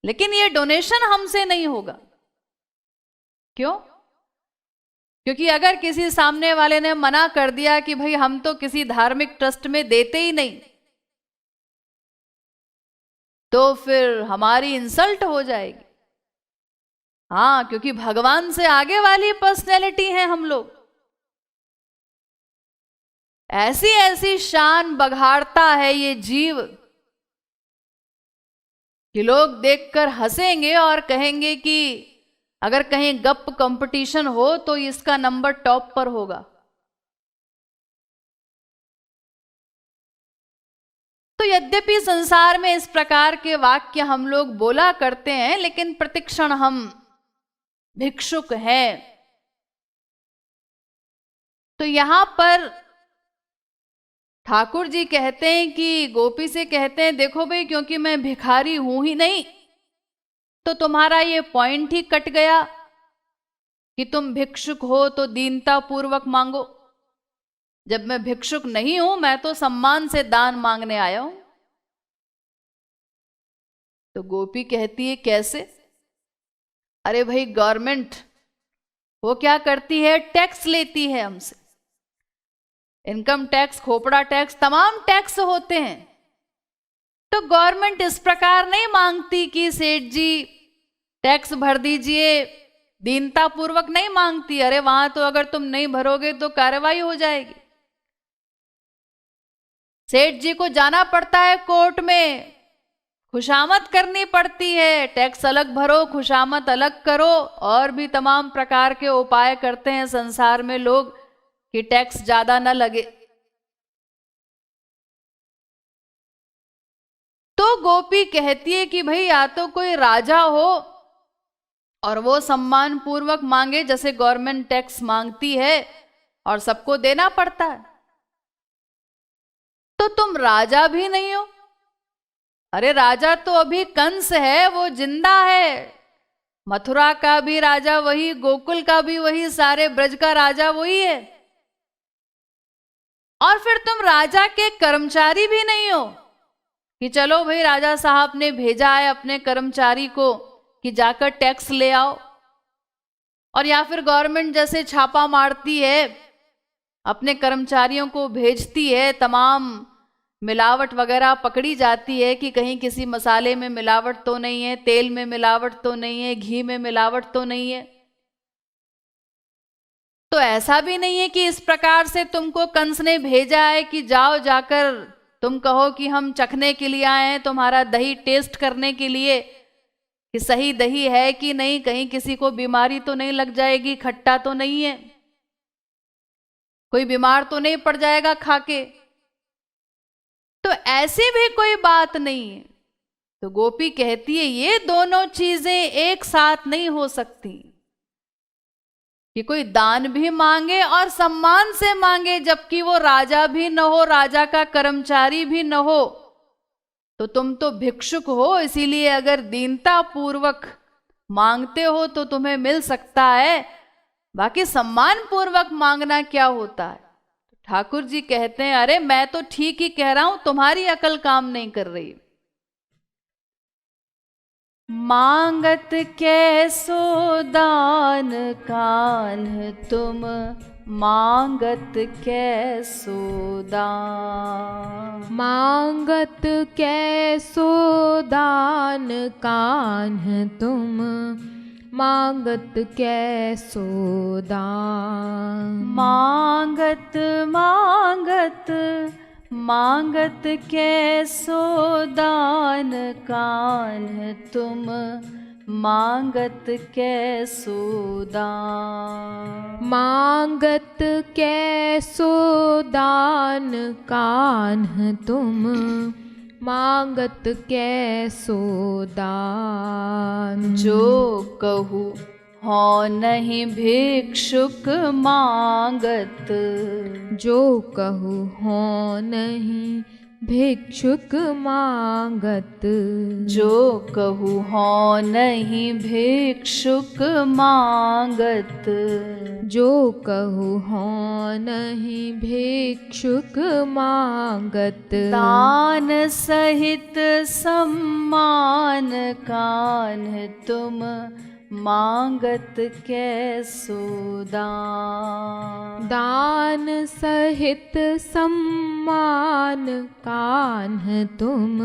लेकिन ये डोनेशन हमसे नहीं होगा। क्यों? क्योंकि अगर किसी सामने वाले ने मना कर दिया कि भाई हम तो किसी धार्मिक ट्रस्ट में देते ही नहीं, तो फिर हमारी इंसल्ट हो जाएगी। हाँ, क्योंकि भगवान से आगे वाली पर्सनैलिटी है हम लोग। ऐसी ऐसी शान बघाड़ता है ये जीव कि लोग देखकर हंसेंगे और कहेंगे कि अगर कहीं गप कंपटीशन हो तो इसका नंबर टॉप पर होगा। तो यद्यपि संसार में इस प्रकार के वाक्य हम लोग बोला करते हैं, लेकिन प्रतिक्षण हम भिक्षुक हैं। तो यहां पर ठाकुर जी कहते हैं कि गोपी से कहते हैं, देखो भाई, क्योंकि मैं भिखारी हूं ही नहीं, तो तुम्हारा ये पॉइंट ही कट गया कि तुम भिक्षुक हो तो दीनता पूर्वक मांगो। जब मैं भिक्षुक नहीं हूं, मैं तो सम्मान से दान मांगने आया हूं। तो गोपी कहती है, कैसे? अरे भाई गवर्नमेंट वो क्या करती है, टैक्स लेती है हमसे, इनकम टैक्स, खोपड़ा टैक्स, तमाम टैक्स होते हैं। तो गवर्नमेंट इस प्रकार नहीं मांगती कि सेठ जी टैक्स भर दीजिए, दीनता पूर्वक नहीं मांगती। अरे वहां तो अगर तुम नहीं भरोगे तो कार्रवाई हो जाएगी। सेठ जी को जाना पड़ता है कोर्ट में, खुशामद करनी पड़ती है, टैक्स अलग भरो, खुशामद अलग करो, और भी तमाम प्रकार के उपाय करते हैं संसार में लोग कि टैक्स ज्यादा न लगे। तो गोपी कहती है कि भाई या तो कोई राजा हो और वो सम्मान पूर्वक मांगे, जैसे गवर्नमेंट टैक्स मांगती है और सबको देना पड़ता है, तो तुम राजा भी नहीं हो। अरे राजा तो अभी कंस है, वो जिंदा है, मथुरा का भी राजा वही, गोकुल का भी वही, सारे ब्रज का राजा वही है। और फिर तुम राजा के कर्मचारी भी नहीं हो कि चलो भाई राजा साहब ने भेजा है अपने कर्मचारी को कि जाकर टैक्स ले आओ, और या फिर गवर्नमेंट जैसे छापा मारती है, अपने कर्मचारियों को भेजती है, तमाम मिलावट वगैरह पकड़ी जाती है कि कहीं किसी मसाले में मिलावट तो नहीं है, तेल में मिलावट तो नहीं है, घी में मिलावट तो नहीं है। तो ऐसा भी नहीं है कि इस प्रकार से तुमको कंस ने भेजा है कि जाओ जाकर तुम कहो कि हम चखने के लिए आए हैं, तुम्हारा दही टेस्ट करने के लिए कि सही दही है कि नहीं, कहीं किसी को बीमारी तो नहीं लग जाएगी, खट्टा तो नहीं है, कोई बीमार तो नहीं पड़ जाएगा खाके। तो ऐसी भी कोई बात नहीं है। तो गोपी कहती है ये दोनों चीजें एक साथ नहीं हो सकती कि कोई दान भी मांगे और सम्मान से मांगे, जबकि वो राजा भी न हो, राजा का कर्मचारी भी न हो। तो तुम तो भिक्षुक हो, इसीलिए अगर दीनता पूर्वक मांगते हो तो तुम्हें मिल सकता है, बाकी सम्मान पूर्वक मांगना क्या होता है। ठाकुर जी कहते हैं अरे मैं तो ठीक ही कह रहा हूं, तुम्हारी अकल काम नहीं कर रही। मांगत कैसो दान कान्ह तुम, मांगत कैसो दान, मांगत कैसो दान कान्ह तुम, मांगत कैसो दान। मांगत मांगत मांगत कैसो दान कान्ह तुम, मांगत कैसो दान। मांगत कैसो दान कान्ह तुम, मांगत कैसो दान। जो कहूँ हो नहीं भिक्षुक मांगत, जो कहूँ हो नहीं भिक्षुक मांगत, जो कहूँ हो नहीं भिक्षुक मांगत, जो कहूँ हो नहीं भिक्षुक मांगत। दान सहित सम्मान कान्ह तुम, मांगत कैसो दान। दान सहित सम्मान कान्ह तुम,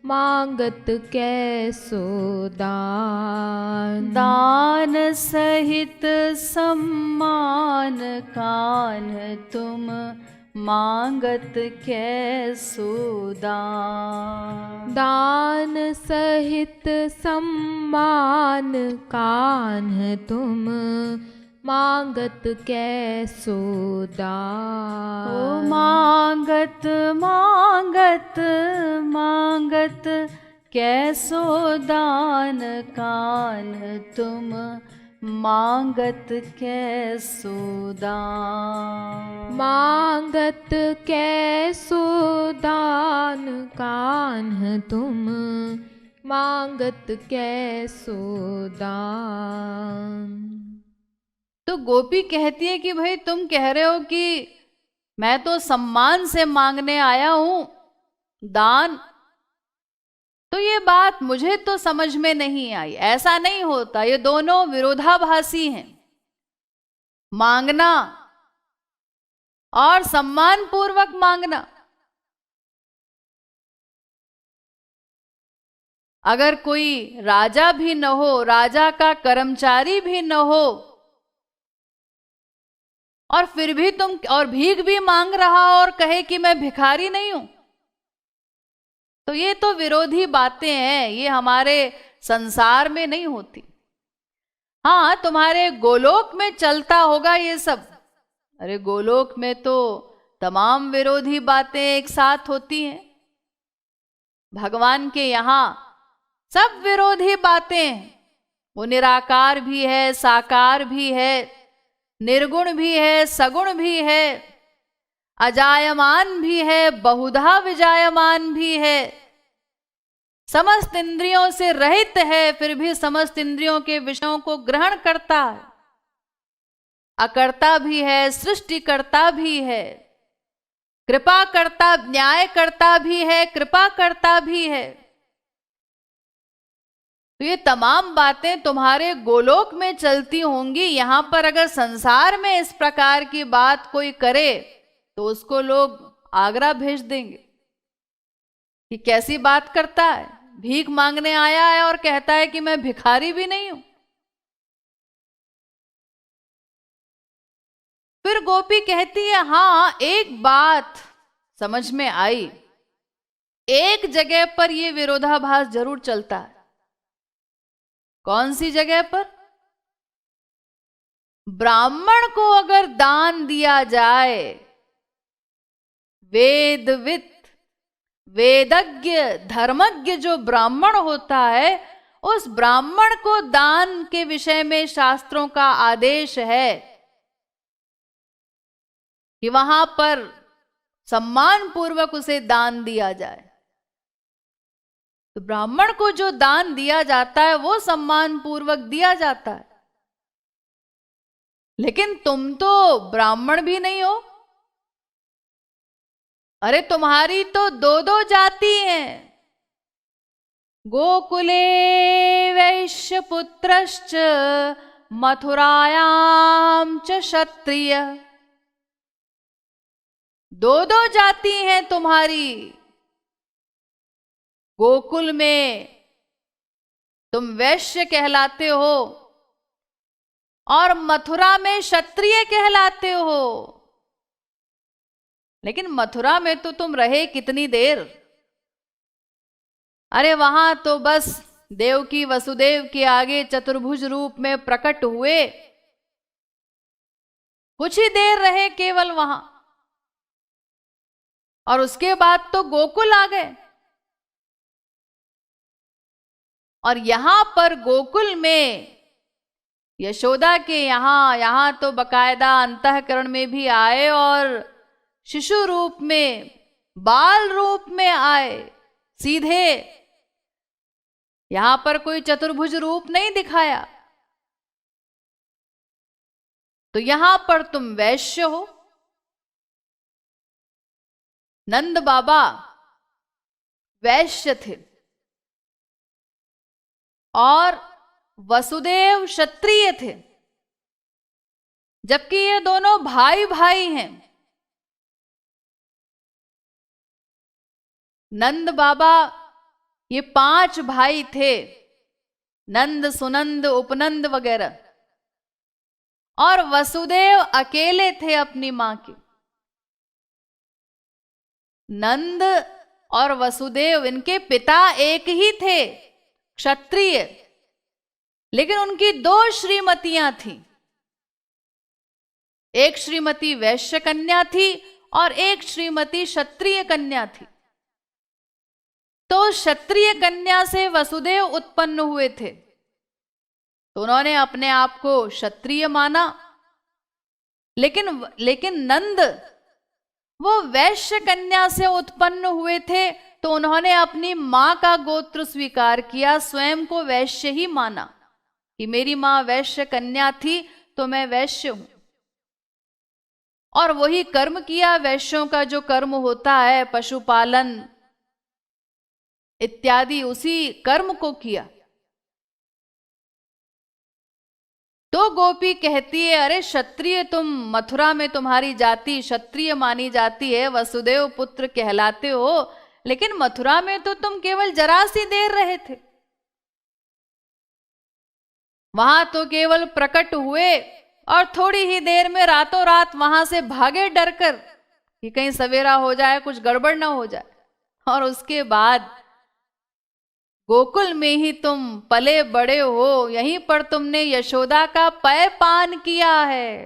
मांगत कैसो दान। दान सहित सम्मान कान्ह तुम, मांगत कैसो दान। दान सहित सम्मान कान्ह तुम, मांगत कैसो दान। ओ मांगत मांगत मांगत कैसो दान कान्ह तुम, मांगत कैसो दान। मांगत कैसो दान कान्ह तुम, मांगत कैसो दान। तो गोपी कहती है कि भाई तुम कह रहे हो कि मैं तो सम्मान से मांगने आया हूं दान, तो ये बात मुझे तो समझ में नहीं आई, ऐसा नहीं होता, ये दोनों विरोधाभासी हैं। मांगना और सम्मान पूर्वक मांगना। अगर कोई राजा भी न हो, राजा का कर्मचारी भी न हो, और फिर भी तुम और भीख भी मांग रहा और कहे कि मैं भिखारी नहीं हूं, तो ये तो विरोधी बातें हैं, ये हमारे संसार में नहीं होती। हाँ, तुम्हारे गोलोक में चलता होगा ये सब। अरे गोलोक में तो तमाम विरोधी बातें एक साथ होती हैं। भगवान के यहां सब विरोधी बातें, वो निराकार भी है, साकार भी है, निर्गुण भी है, सगुण भी है, अजायमान भी है, बहुधा विजायमान भी है, समस्त इंद्रियों से रहित है, फिर भी समस्त इंद्रियों के विषयों को ग्रहण करता है, अकर्ता भी है, सृष्टिकर्ता भी है, कृपा करता, न्याय करता भी है, कृपा करता भी है। तो ये तमाम बातें तुम्हारे गोलोक में चलती होंगी। यहां पर अगर संसार में इस प्रकार की बात कोई करे तो उसको लोग आगरा भेज देंगे कि कैसी बात करता है, भीख मांगने आया है और कहता है कि मैं भिखारी भी नहीं हूं। फिर गोपी कहती है, हाँ एक बात समझ में आई, एक जगह पर यह विरोधाभास जरूर चलता है। कौन सी जगह पर? ब्राह्मण को अगर दान दिया जाए, वेदविद, वेदज्ञ, धर्मज्ञ जो ब्राह्मण होता है, उस ब्राह्मण को दान के विषय में शास्त्रों का आदेश है कि वहां पर सम्मान पूर्वक उसे दान दिया जाए। तो ब्राह्मण को जो दान दिया जाता है वो सम्मान पूर्वक दिया जाता है। लेकिन तुम तो ब्राह्मण भी नहीं हो। अरे तुम्हारी तो दो दो जाति हैं। गोकुले वैश्य पुत्रश्च मथुरायाम च क्षत्रिय। दो दो जाति हैं तुम्हारी। गोकुल में तुम वैश्य कहलाते हो और मथुरा में क्षत्रिय कहलाते हो। लेकिन मथुरा में तो तुम रहे कितनी देर? अरे वहां तो बस देवकी वसुदेव के आगे चतुर्भुज रूप में प्रकट हुए, कुछ ही देर रहे केवल वहां, और उसके बाद तो गोकुल आ गए। और यहां पर गोकुल में यशोदा के यहां तो बकायदा अंतःकरण में भी आए और शिशु रूप में, बाल रूप में आए सीधे। यहां पर कोई चतुर्भुज रूप नहीं दिखाया। तो यहां पर तुम वैश्य हो। नंद बाबा वैश्य थे और वसुदेव क्षत्रिय थे, जबकि ये दोनों भाई भाई हैं। नंद बाबा, ये 5 भाई थे, नंद, सुनंद, उपनंद वगैरह, और वसुदेव अकेले थे अपनी मां के। नंद और वसुदेव, इनके पिता एक ही थे, क्षत्रिय, लेकिन उनकी 2 श्रीमतियां थीं। एक श्रीमती वैश्य कन्या थी और एक श्रीमती क्षत्रिय कन्या थी। तो क्षत्रिय कन्या से वसुदेव उत्पन्न हुए थे, तो उन्होंने अपने आप को क्षत्रिय माना। लेकिन नंद वो वैश्य कन्या से उत्पन्न हुए थे, तो उन्होंने अपनी मां का गोत्र स्वीकार किया, स्वयं को वैश्य ही माना कि मेरी मां वैश्य कन्या थी तो मैं वैश्य हूं। और वही कर्म किया वैश्यों का जो कर्म होता है, पशुपालन, इत्यादि उसी कर्म को किया। तो गोपी कहती है, अरे क्षत्रिय तुम, मथुरा में तुम्हारी जाति क्षत्रिय मानी जाती है, वसुदेव पुत्र कहलाते हो, लेकिन मथुरा में तो तुम केवल जरा सी देर रहे थे, वहां तो केवल प्रकट हुए और थोड़ी ही देर में रातों रात वहां से भागे डरकर कि कहीं सवेरा हो जाए, कुछ गड़बड़ ना हो जाए। और उसके बाद गोकुल में ही तुम पले बड़े हो, यहीं पर तुमने यशोदा का पेय पान किया है।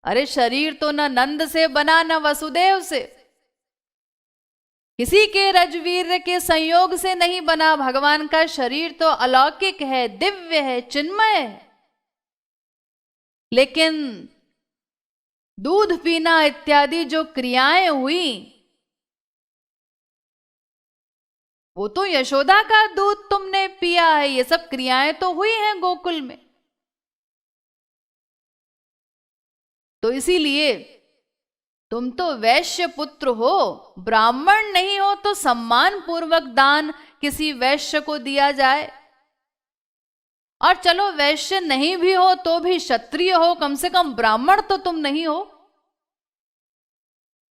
अरे शरीर तो न नंद से बना न वसुदेव से, किसी के रजवीर के संयोग से नहीं बना। भगवान का शरीर तो अलौकिक है, दिव्य है, चिन्मय है। लेकिन दूध पीना इत्यादि जो क्रियाएं हुई, वो तो यशोदा का दूध तुमने पिया है। ये सब क्रियाएं तो हुई हैं गोकुल में। तो इसीलिए तुम तो वैश्य पुत्र हो, ब्राह्मण नहीं हो तो सम्मान पूर्वक दान किसी वैश्य को दिया जाए। और चलो वैश्य नहीं भी हो तो भी क्षत्रिय हो, कम से कम ब्राह्मण तो तुम नहीं हो।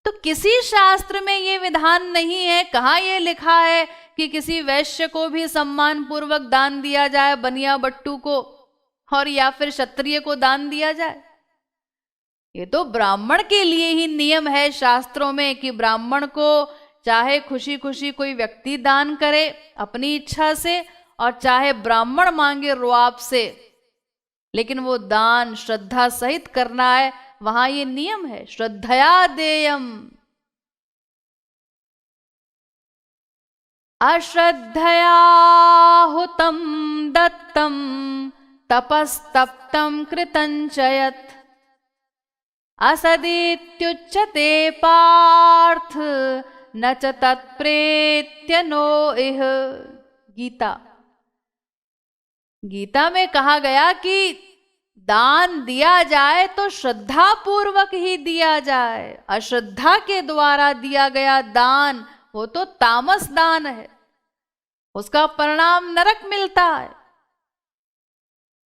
तो किसी शास्त्र में ये विधान नहीं है, कहाँ ये लिखा है कि किसी वैश्य को भी सम्मान पूर्वक दान दिया जाए, बनिया बट्टू को, और या फिर क्षत्रिय को दान दिया जाए। ये तो ब्राह्मण के लिए ही नियम है शास्त्रों में कि ब्राह्मण को चाहे खुशी खुशी कोई व्यक्ति दान करे अपनी इच्छा से, और चाहे ब्राह्मण मांगे रुआब से, लेकिन वो दान श्रद्धा सहित करना है। वहां ये नियम है, श्रद्धया देयम। अश्रद्धया हुतम दत्तम तपस्तप्तम कृतंचयत असदित्युच्यते पार्थ न च तत्प्रेत्य नो इह। गीता में कहा गया कि दान दिया जाए तो श्रद्धा पूर्वक ही दिया जाए। अश्रद्धा के द्वारा दिया गया दान वो तो तामस दान है, उसका परिणाम नरक मिलता है।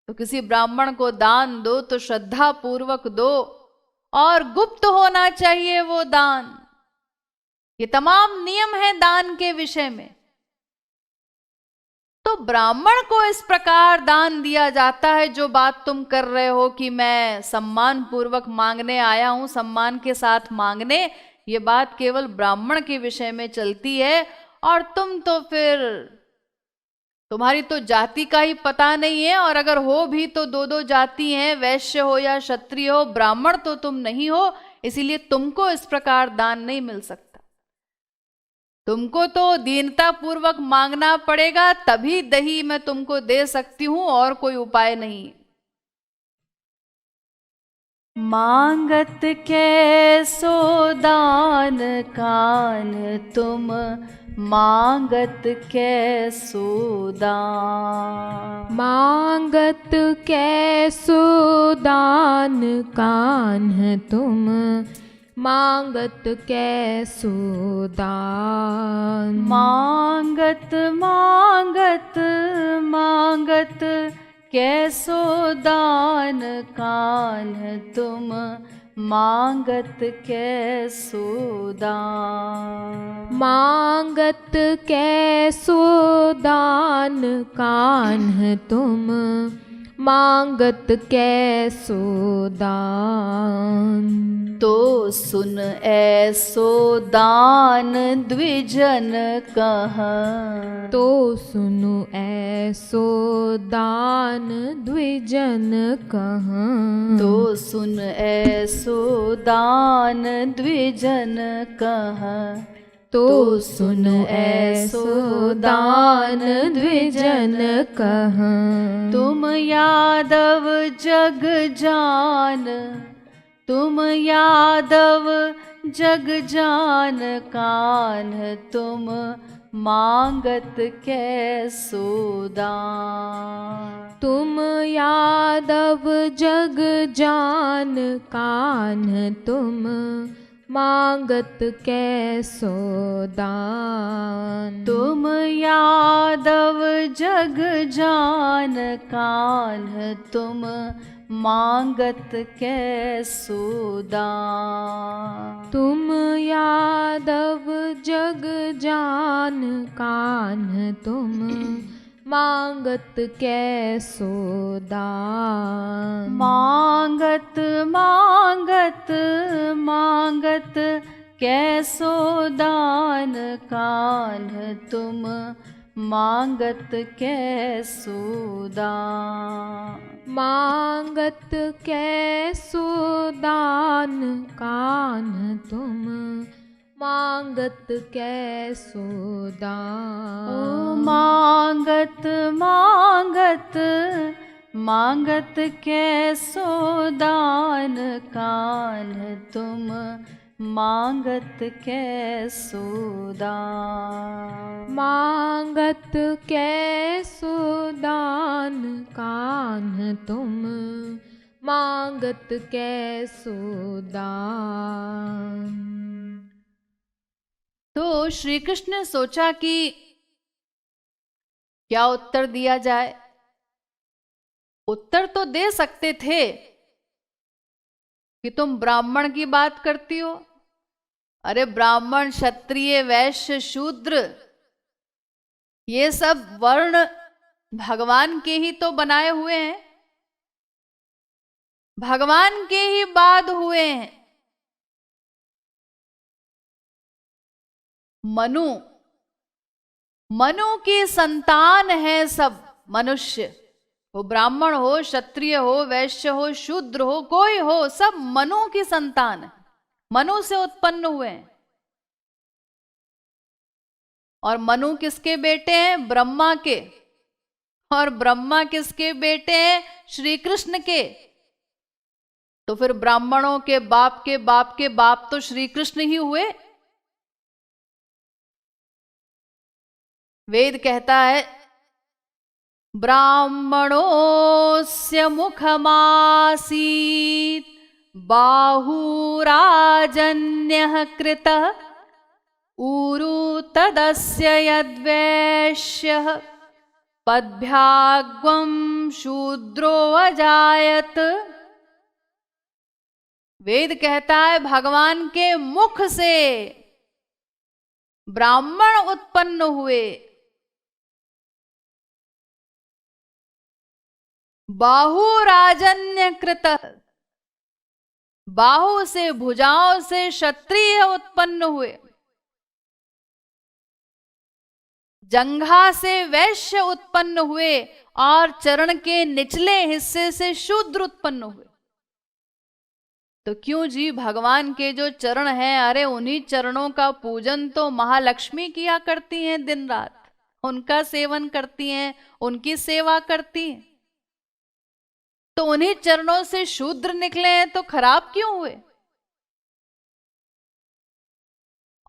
तो किसी ब्राह्मण को दान दो तो श्रद्धा पूर्वक दो, और गुप्त होना चाहिए वो दान। ये तमाम नियम है दान के विषय में। तो ब्राह्मण को इस प्रकार दान दिया जाता है, जो बात तुम कर रहे हो कि मैं सम्मान पूर्वक मांगने आया हूं, सम्मान के साथ मांगने, ये बात केवल ब्राह्मण के विषय में चलती है। और तुम तो फिर, तुम्हारी तो जाति का ही पता नहीं है, और अगर हो भी तो दो दो जाति हैं, वैश्य हो या क्षत्रिय हो, ब्राह्मण तो तुम नहीं हो, इसीलिए तुमको इस प्रकार दान नहीं मिल सकता। तुमको तो दीनता पूर्वक मांगना पड़ेगा, तभी दही मैं तुमको दे सकती हूं, और कोई उपाय नहीं। मांगत कैसो दान कान तुम, मांगत कैसो दान। मांगत कैसो दान कान्ह तुम, मांगत कैसो दान। मांगत मांगत मांगत कैसो दान कान्ह तुम, मांगत कैसो दान। मांगत कैसो दान कान्ह तुम, मांगत कैसो दान। तो सुन ऐसो दान द्विजन कह। तो सुनु ऐसो दान द्विजन कह। तो सुन ऐसो दान द्विजन कह। तो सुन ऐसो दान द्विजन कह। तुम यादव जग जान, तुम यादव जग जान कान्ह तुम, मांगत कैसो दान। तुम यादव जग जान कान्ह तुम, मांगत कैसो दान। तुम यादव जग जान कान्ह, तुम मांगत कैसो दान। तुम यादव जग जान कान्ह, तुम मांगत कैसो दान। मांगत मांगत मांगत कैसो दान कान्ह, तुम मांगत कैसो दान। मांगत कैसो दान कान्ह, तुम मांगत कैसो दान। ओ मांगत मांगत मांगत कैसो दान कान्ह, तुम मांगत कैसो दान। मांगत कैसो दान कान्ह, तुम मांगत कैसो दान। तो श्री कृष्ण ने सोचा कि क्या उत्तर दिया जाए। उत्तर तो दे सकते थे कि तुम ब्राह्मण की बात करती हो। अरे ब्राह्मण, क्षत्रिय, वैश्य, शूद्र, ये सब वर्ण भगवान के ही तो बनाए हुए हैं, भगवान के ही बाद हुए हैं। मनु, मनु की संतान है सब मनुष्य, वो ब्राह्मण हो, क्षत्रिय हो, वैश्य हो, शूद्र हो, कोई हो, सब मनु की संतान है, मनु से उत्पन्न हुए हैं। और मनु किसके बेटे हैं? ब्रह्मा के। और ब्रह्मा किसके बेटे हैं? श्री कृष्ण के। तो फिर ब्राह्मणों के बाप के बाप के बाप तो श्री कृष्ण ही हुए। वेद कहता है ब्राह्मणोस्य मुखमासीत् बाहुराजन्यः कृतः ऊरु तदस्य यद्वैश्यः पद्भ्याग्वं शूद्रो अजायत। वेद कहता है भगवान के मुख से ब्राह्मण उत्पन्न हुए। बाहुराजन्य कृत, बाहु से, भुजाओं से क्षत्रिय उत्पन्न हुए। जंघा से वैश्य उत्पन्न हुए और चरण के निचले हिस्से से शूद्र उत्पन्न हुए। तो क्यों जी, भगवान के जो चरण हैं, अरे उन्हीं चरणों का पूजन तो महालक्ष्मी किया करती हैं, दिन रात उनका सेवन करती हैं, उनकी सेवा करती हैं। तो उन्हीं चरणों से शूद्र निकले हैं तो खराब क्यों हुए?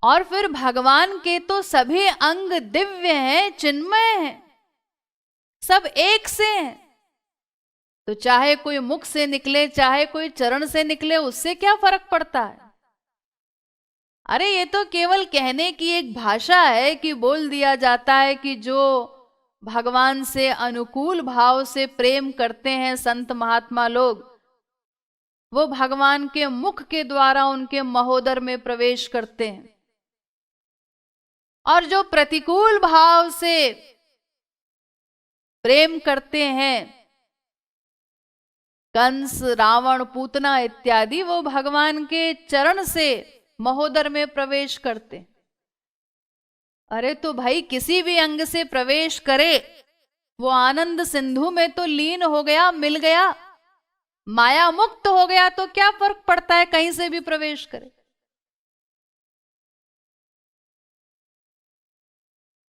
और फिर भगवान के तो सभी अंग दिव्य हैं, चिन्मय हैं, सब एक से हैं। तो चाहे कोई मुख से निकले, चाहे कोई चरण से निकले, उससे क्या फर्क पड़ता है? अरे ये तो केवल कहने की एक भाषा है कि बोल दिया जाता है कि जो भगवान से अनुकूल भाव से प्रेम करते हैं संत महात्मा लोग, वो भगवान के मुख के द्वारा उनके महोदर में प्रवेश करते हैं। और जो प्रतिकूल भाव से प्रेम करते हैं, कंस, रावण, पूतना इत्यादि, वो भगवान के चरण से महोदर में प्रवेश करते। अरे तो भाई किसी भी अंग से प्रवेश करे, वो आनंद सिंधु में तो लीन हो गया, मिल गया, माया मुक्त हो गया, तो क्या फर्क पड़ता है कहीं से भी प्रवेश करे।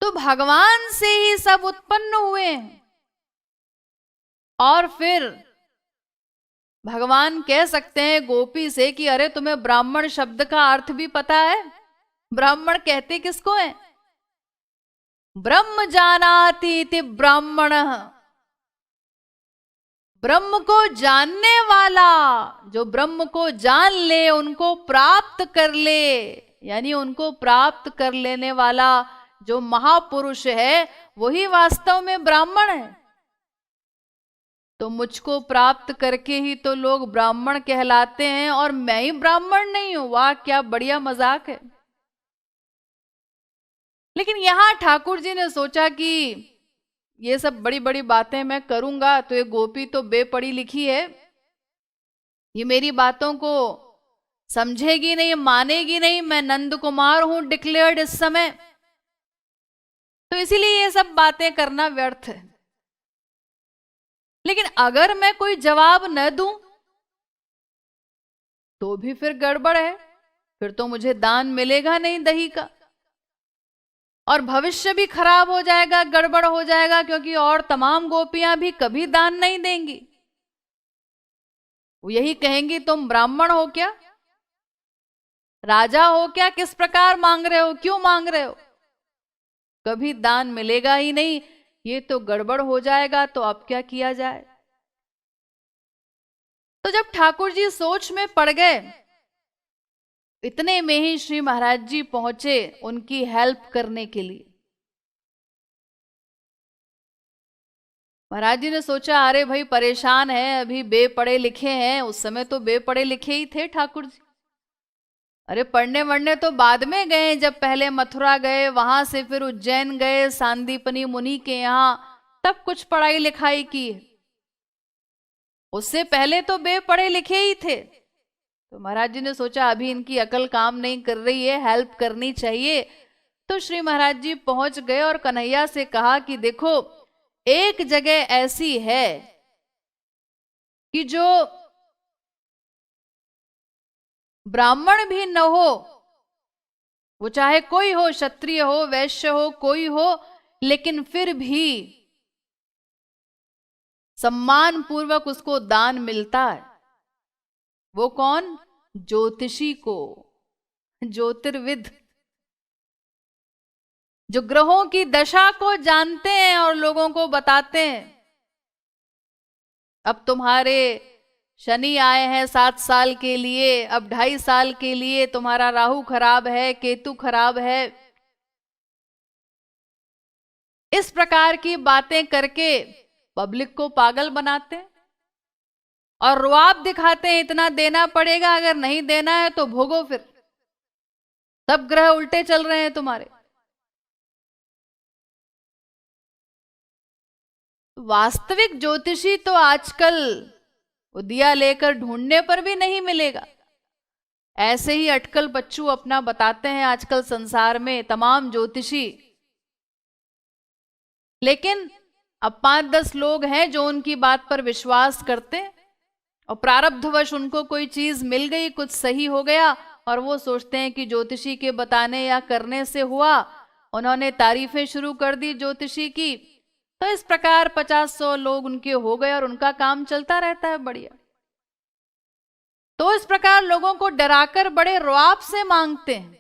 तो भगवान से ही सब उत्पन्न हुए हैं। और फिर भगवान कह सकते हैं गोपी से कि अरे तुम्हें ब्राह्मण शब्द का अर्थ भी पता है? ब्राह्मण कहते किसको है? ब्रह्म जानाति इति ब्राह्मणः। ब्रह्म को जानने वाला, जो ब्रह्म को जान ले, उनको प्राप्त कर ले, यानी उनको प्राप्त कर लेने वाला जो महापुरुष है वही वास्तव में ब्राह्मण है। तो मुझको प्राप्त करके ही तो लोग ब्राह्मण कहलाते हैं, और मैं ही ब्राह्मण नहीं हूं। वाह, क्या बढ़िया मजाक है। लेकिन यहां ठाकुर जी ने सोचा कि ये सब बड़ी बड़ी बातें मैं करूंगा तो ये गोपी तो बेपढ़ी लिखी है, ये मेरी बातों को समझेगी नहीं, मानेगी नहीं। मैं नंद कुमार हूं डिक्लेयर्ड इस समय, तो इसीलिए ये सब बातें करना व्यर्थ है। लेकिन अगर मैं कोई जवाब न दूं तो भी फिर गड़बड़ है, फिर तो मुझे दान मिलेगा नहीं दही का, और भविष्य भी खराब हो जाएगा, गड़बड़ हो जाएगा, क्योंकि और तमाम गोपियां भी कभी दान नहीं देंगी। वो यही कहेंगी तुम ब्राह्मण हो क्या, राजा हो क्या, किस प्रकार मांग रहे हो, क्यों मांग रहे हो, कभी दान मिलेगा ही नहीं, ये तो गड़बड़ हो जाएगा। तो अब क्या किया जाए। तो जब ठाकुर जी सोच में पड़ गए, इतने में ही श्री महाराज जी पहुंचे उनकी हेल्प करने के लिए। महाराज जी ने सोचा अरे भाई परेशान है, अभी बेपढ़े लिखे हैं, उस समय तो बेपढ़े लिखे ही थे ठाकुर जी। अरे पढ़ने वढ़ने तो बाद में गए, जब पहले मथुरा गए, वहां से फिर उज्जैन गए सांदीपनी मुनि के यहाँ, तब कुछ पढ़ाई लिखाई की। उससे पहले तो बेपढ़े लिखे ही थे। तो महाराज जी ने सोचा अभी इनकी अकल काम नहीं कर रही है, हेल्प करनी चाहिए। तो श्री महाराज जी पहुंच गए और कन्हैया से कहा कि देखो एक जगह ऐसी है कि जो ब्राह्मण भी न हो, वो चाहे कोई हो, क्षत्रिय हो, वैश्य हो, कोई हो, लेकिन फिर भी सम्मान पूर्वक उसको दान मिलता है। वो कौन? ज्योतिषी को, ज्योतिर्विद, जो ग्रहों की दशा को जानते हैं और लोगों को बताते हैं। अब तुम्हारे शनि आए हैं 7 साल के लिए, अब 2.5 साल के लिए तुम्हारा राहु खराब है, केतु खराब है। इस प्रकार की बातें करके पब्लिक को पागल बनाते हैं और रुआब दिखाते हैं, इतना देना पड़ेगा, अगर नहीं देना है तो भोगो, फिर सब ग्रह उल्टे चल रहे हैं तुम्हारे। वास्तविक ज्योतिषी तो आजकल वो दिया लेकर ढूंढने पर भी नहीं मिलेगा। ऐसे ही अटकल बच्चू अपना बताते हैं आजकल संसार में तमाम ज्योतिषी। लेकिन अब 5-10 लोग हैं जो उनकी बात पर विश्वास करते हैं, और प्रारब्धवश उनको कोई चीज मिल गई, कुछ सही हो गया, और वो सोचते हैं कि ज्योतिषी के बताने या करने से हुआ। उन्होंने तारीफें शुरू कर दी ज्योतिषी की, तो इस प्रकार 50-100 लोग उनके हो गए और उनका काम चलता रहता है बढ़िया। तो इस प्रकार लोगों को डराकर बड़े रुआब से मांगते हैं।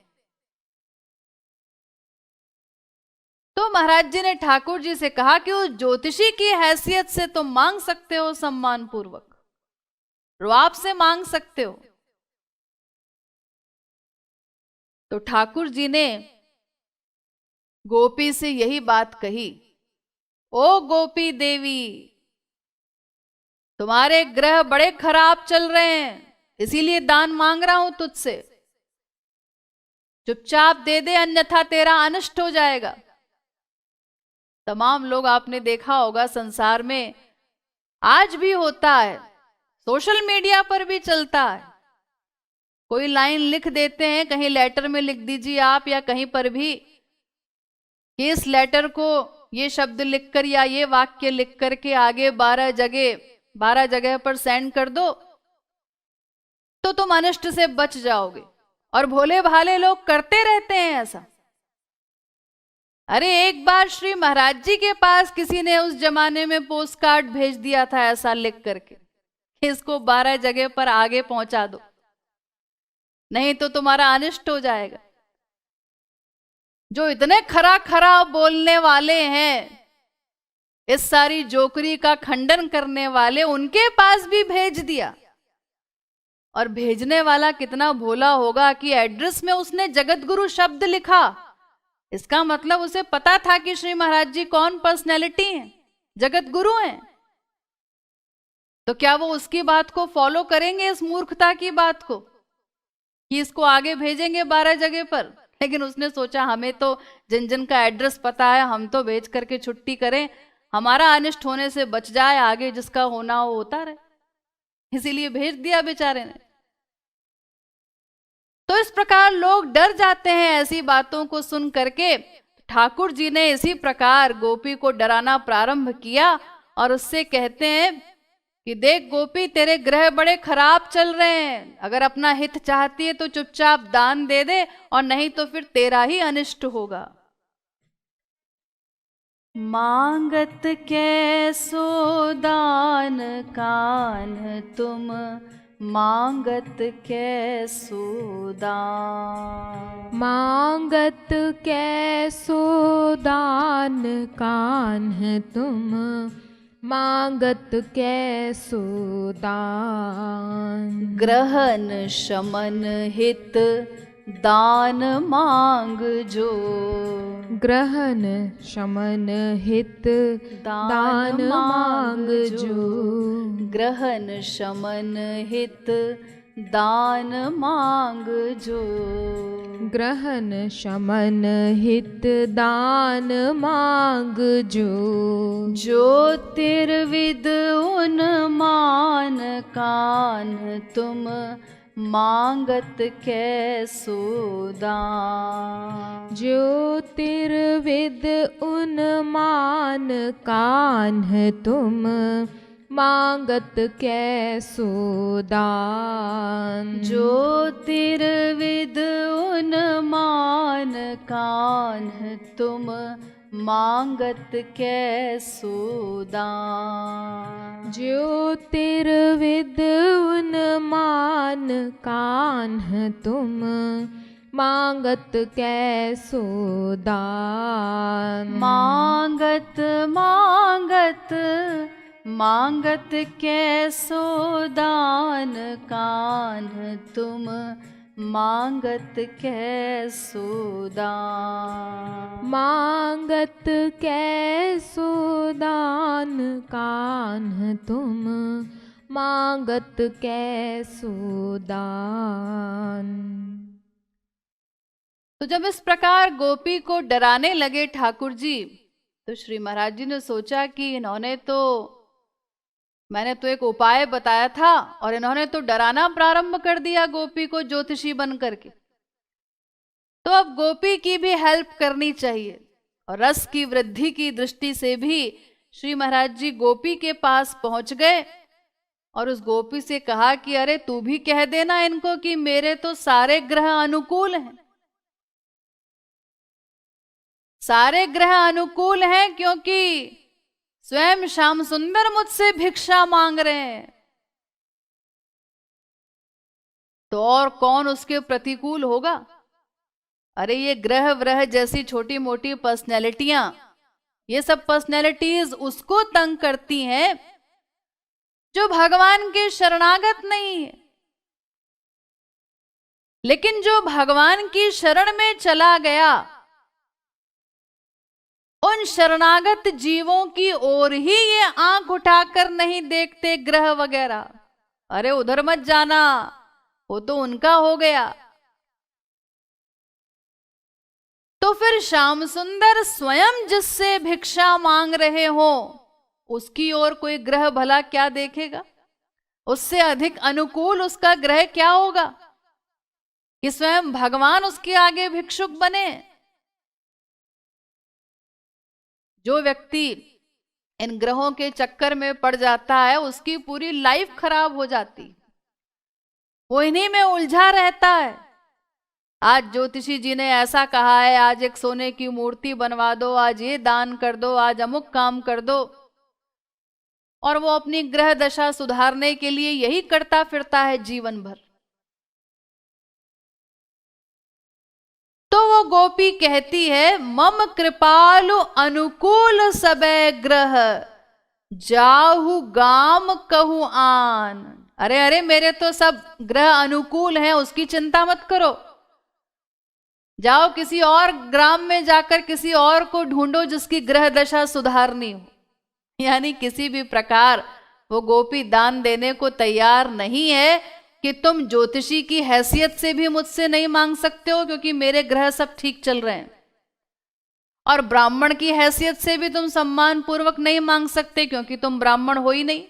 तो महाराज जी ने ठाकुर जी से कहा कि उस ज्योतिषी की हैसियत से तुम मांग सकते हो, सम्मान पूर्वक, रुआब से मांग सकते हो। तो ठाकुर जी ने गोपी से यही बात कही, ओ गोपी देवी, तुम्हारे ग्रह बड़े खराब चल रहे हैं, इसीलिए दान मांग रहा हूं तुझसे, चुपचाप दे दे, अन्यथा तेरा अनिष्ट हो जाएगा। तमाम लोग आपने देखा होगा संसार में आज भी होता है, सोशल मीडिया पर भी चलता है, कोई लाइन लिख देते हैं, कहीं लेटर में लिख दीजिए आप या कहीं पर भी, कि इस लेटर को ये शब्द लिखकर या ये वाक्य लिख करके आगे 12 जगह पर सेंड कर दो तो तुम अनिष्ट से बच जाओगे। और भोले भाले लोग करते रहते हैं ऐसा। अरे एक बार श्री महाराज जी के पास किसी ने उस जमाने में पोस्ट कार्ड भेज दिया था ऐसा लिख करके, इसको 12 जगह पर आगे पहुंचा दो, नहीं तो तुम्हारा अनिष्ट हो जाएगा। जो इतने खरा खरा बोलने वाले हैं इस सारी जोकरी का खंडन करने वाले उनके पास भी भेज दिया। और भेजने वाला कितना भोला होगा कि एड्रेस में उसने जगत गुरु शब्द लिखा। इसका मतलब उसे पता था कि श्री महाराज जी कौन पर्सनैलिटी हैं, जगत गुरु हैं। तो क्या वो उसकी बात को फॉलो करेंगे, इस मूर्खता की बात को, कि इसको आगे भेजेंगे 12 जगह पर? लेकिन उसने सोचा हमें तो जिन जिन का एड्रेस पता है, हम तो भेज करके छुट्टी करें, हमारा अनिष्ट होने से बच जाए, आगे जिसका होना हो होता रहे। इसीलिए भेज दिया बेचारे ने। तो इस प्रकार लोग डर जाते हैं ऐसी बातों को सुन करके। ठाकुर जी ने इसी प्रकार गोपी को डराना प्रारंभ किया और उससे कहते हैं कि देख गोपी, तेरे ग्रह बड़े खराब चल रहे हैं, अगर अपना हित चाहती है तो चुपचाप दान दे दे, और नहीं तो फिर तेरा ही अनिष्ट होगा। मांगत कैसो दान कान्ह तुम, मांगत कैसो दान। मांगत कैसो दान कान्ह तुम, मांगत कैसो दान। ग्रहण शमन हित दान मांग जो, ग्रहण शमन हित दान मांग जो। ग्रहण शमन हित दान मांग जो। ग्रहण शमन हित दान मांग जो। ज्योतिर्विद उन्मान कान्ह तुम, मांगत कैसो दान। ज्योतिर्विद उन्मान कान्ह तुम, मांगत कैसो दान। ज्योतिर्विद उन्मान कान्ह तुम, मांगत कैसो दान। ज्योतिर्विद उन्मान कान्ह तुम, मांगत कैसो दान। मांगत मांगत मांगत कैसो दान कान्ह तुम, मांगत कैसो दान। मांगत कैसो दान कान्ह तुम, मांगत कैसो दान। तो जब इस प्रकार गोपी को डराने लगे ठाकुर जी, तो श्री महाराज जी ने सोचा कि इन्होंने तो, मैंने तो एक उपाय बताया था और इन्होंने तो डराना प्रारंभ कर दिया गोपी को ज्योतिषी बन करके। तो अब गोपी की भी हेल्प करनी चाहिए। और रस की वृद्धि की दृष्टि से भी श्री महाराज जी गोपी के पास पहुंच गए और उस गोपी से कहा कि अरे तू भी कह देना इनको कि मेरे तो सारे ग्रह अनुकूल हैं। सारे ग्रह अनुकूल हैं क्योंकि स्वयं श्याम सुंदर मुझसे भिक्षा मांग रहे हैं, तो और कौन उसके प्रतिकूल होगा। अरे ये ग्रह व्रह जैसी छोटी मोटी पर्सनैलिटियां, ये सब पर्सनैलिटीज उसको तंग करती हैं जो भगवान के शरणागत नहीं है। लेकिन जो भगवान की शरण में चला गया, उन शरणागत जीवों की ओर ही ये आंख उठाकर नहीं देखते ग्रह वगैरह। अरे उधर मत जाना, वो तो उनका हो गया। तो फिर श्याम सुंदर स्वयं जिससे भिक्षा मांग रहे हो, उसकी ओर कोई ग्रह भला क्या देखेगा? उससे अधिक अनुकूल उसका ग्रह क्या होगा कि स्वयं भगवान उसके आगे भिक्षुक बने। जो व्यक्ति इन ग्रहों के चक्कर में पड़ जाता है, उसकी पूरी लाइफ खराब हो जाती, वो इन्हीं में उलझा रहता है। आज ज्योतिषी जी ने ऐसा कहा है, आज एक सोने की मूर्ति बनवा दो, आज ये दान कर दो, आज अमुक काम कर दो, और वो अपनी ग्रह दशा सुधारने के लिए यही करता फिरता है जीवन भर। तो वो गोपी कहती है, मम कृपालु अनुकूल सबे ग्रह, जाहु गाम कहु आन। अरे अरे, मेरे तो सब ग्रह अनुकूल हैं, उसकी चिंता मत करो। जाओ किसी और ग्राम में जाकर किसी और को ढूंढो जिसकी ग्रह दशा सुधारनी हो। यानी किसी भी प्रकार वो गोपी दान देने को तैयार नहीं है कि तुम ज्योतिषी की हैसियत से भी मुझसे नहीं मांग सकते हो क्योंकि मेरे ग्रह सब ठीक चल रहे हैं, और ब्राह्मण की हैसियत से भी तुम सम्मान पूर्वक नहीं मांग सकते क्योंकि तुम ब्राह्मण हो ही नहीं,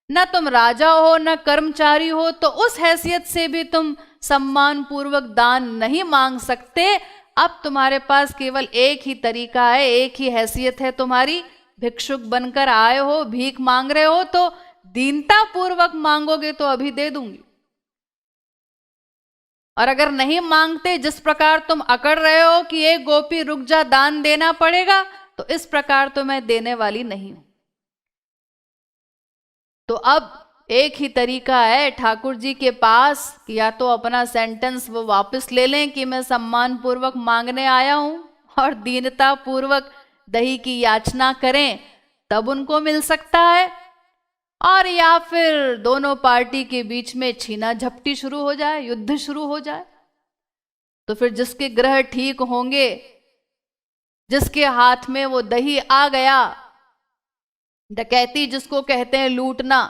न तुम राजा हो न कर्मचारी हो, तो उस हैसियत से भी तुम सम्मान पूर्वक दान नहीं मांग सकते। अब तुम्हारे पास केवल एक ही तरीका है, एक ही हैसियत है तुम्हारी, भिक्षुक बनकर आए हो, भीख मांग रहे हो, तो दीनता पूर्वक मांगोगे तो अभी दे दूंगी, और अगर नहीं मांगते, जिस प्रकार तुम अकड़ रहे हो कि एक गोपी रुक जा दान देना पड़ेगा, तो इस प्रकार तो मैं देने वाली नहीं हूं। तो अब एक ही तरीका है ठाकुर जी के पास कि या तो अपना सेंटेंस वो वापस ले लें कि मैं सम्मान पूर्वक मांगने आया हूं, और दीनता पूर्वक दही की याचना करें, तब उनको मिल सकता है, और या फिर दोनों पार्टी के बीच में छीना झपटी शुरू हो जाए, युद्ध शुरू हो जाए। तो फिर जिसके ग्रह ठीक होंगे, जिसके हाथ में वो दही आ गया, डकैती जिसको कहते हैं लूटना,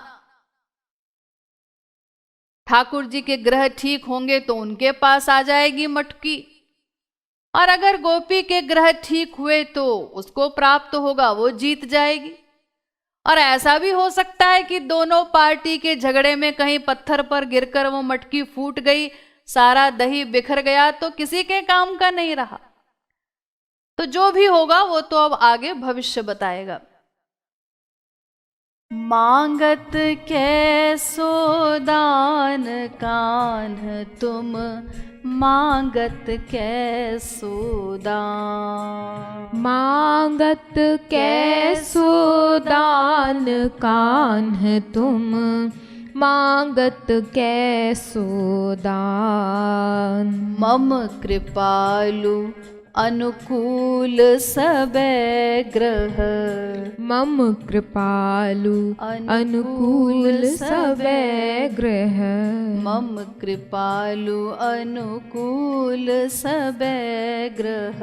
ठाकुर जी के ग्रह ठीक होंगे तो उनके पास आ जाएगी मटकी, और अगर गोपी के ग्रह ठीक हुए तो उसको प्राप्त होगा, वो जीत जाएगी। और ऐसा भी हो सकता है कि दोनों पार्टी के झगड़े में कहीं पत्थर पर गिरकर वो मटकी फूट गई, सारा दही बिखर गया, तो किसी के काम का नहीं रहा। तो जो भी होगा वो तो अब आगे भविष्य बताएगा। मांगत कैसो दान कान्ह तुम, मांगत कैसो दान। मांगत कैसो दान कान्ह तुम, मांगत कैसो दान। मम कृपालु अनुकूल सबे ग्रह, मम कृपालु अनुकूल सबे ग्रह। मम कृपालु अनुकूल सबे ग्रह।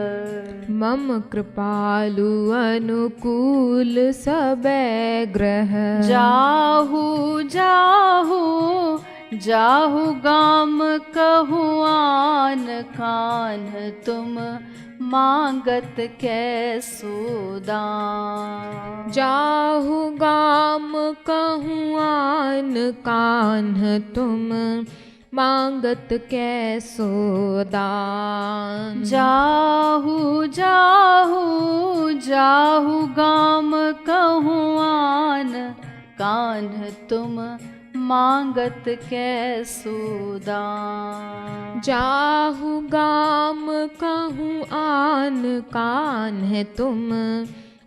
मम कृपालु अनुकूल सबे ग्रह। जाहु जाहु जाहु गाम कहु आन कान्ह तुम, मांगत कैसो दान। जाहु गाम कहूँ आन कान्ह तुम, मांगत कैसो दान। जाहु जाहु जाहु गाम कहूँ आन कान्ह तुम, मांगत कैसो दान। जाहु गाम कहूँ आन कान्ह तुम,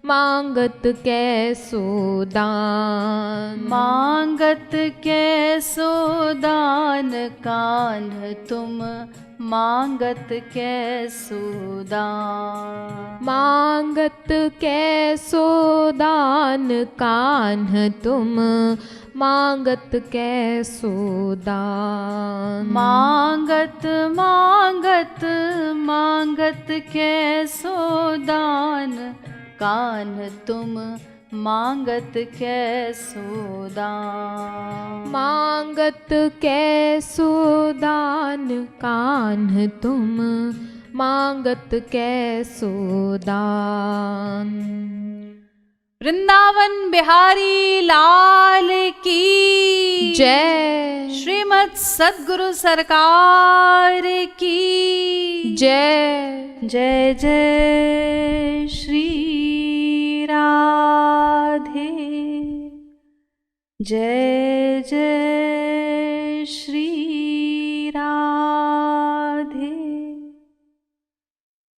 मांगत कैसो दान। मांगत कैसो दान कान्ह तुम, मांगत कैसो दान। मांगत कैसो दान कान्ह तुम, मांगत कैसो दान। मांगत मांगत मांगत कैसो दान कान्ह तुम, मांगत कैसो दान। मांगत कैसो दान कान्ह तुम, मांगत कैसो दान। वृंदावन बिहारी लाल की जय। श्रीमद् सद्गुरु सरकार की जय। जय जय श्री राधे, जय जय श्री राधे,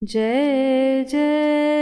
जय जय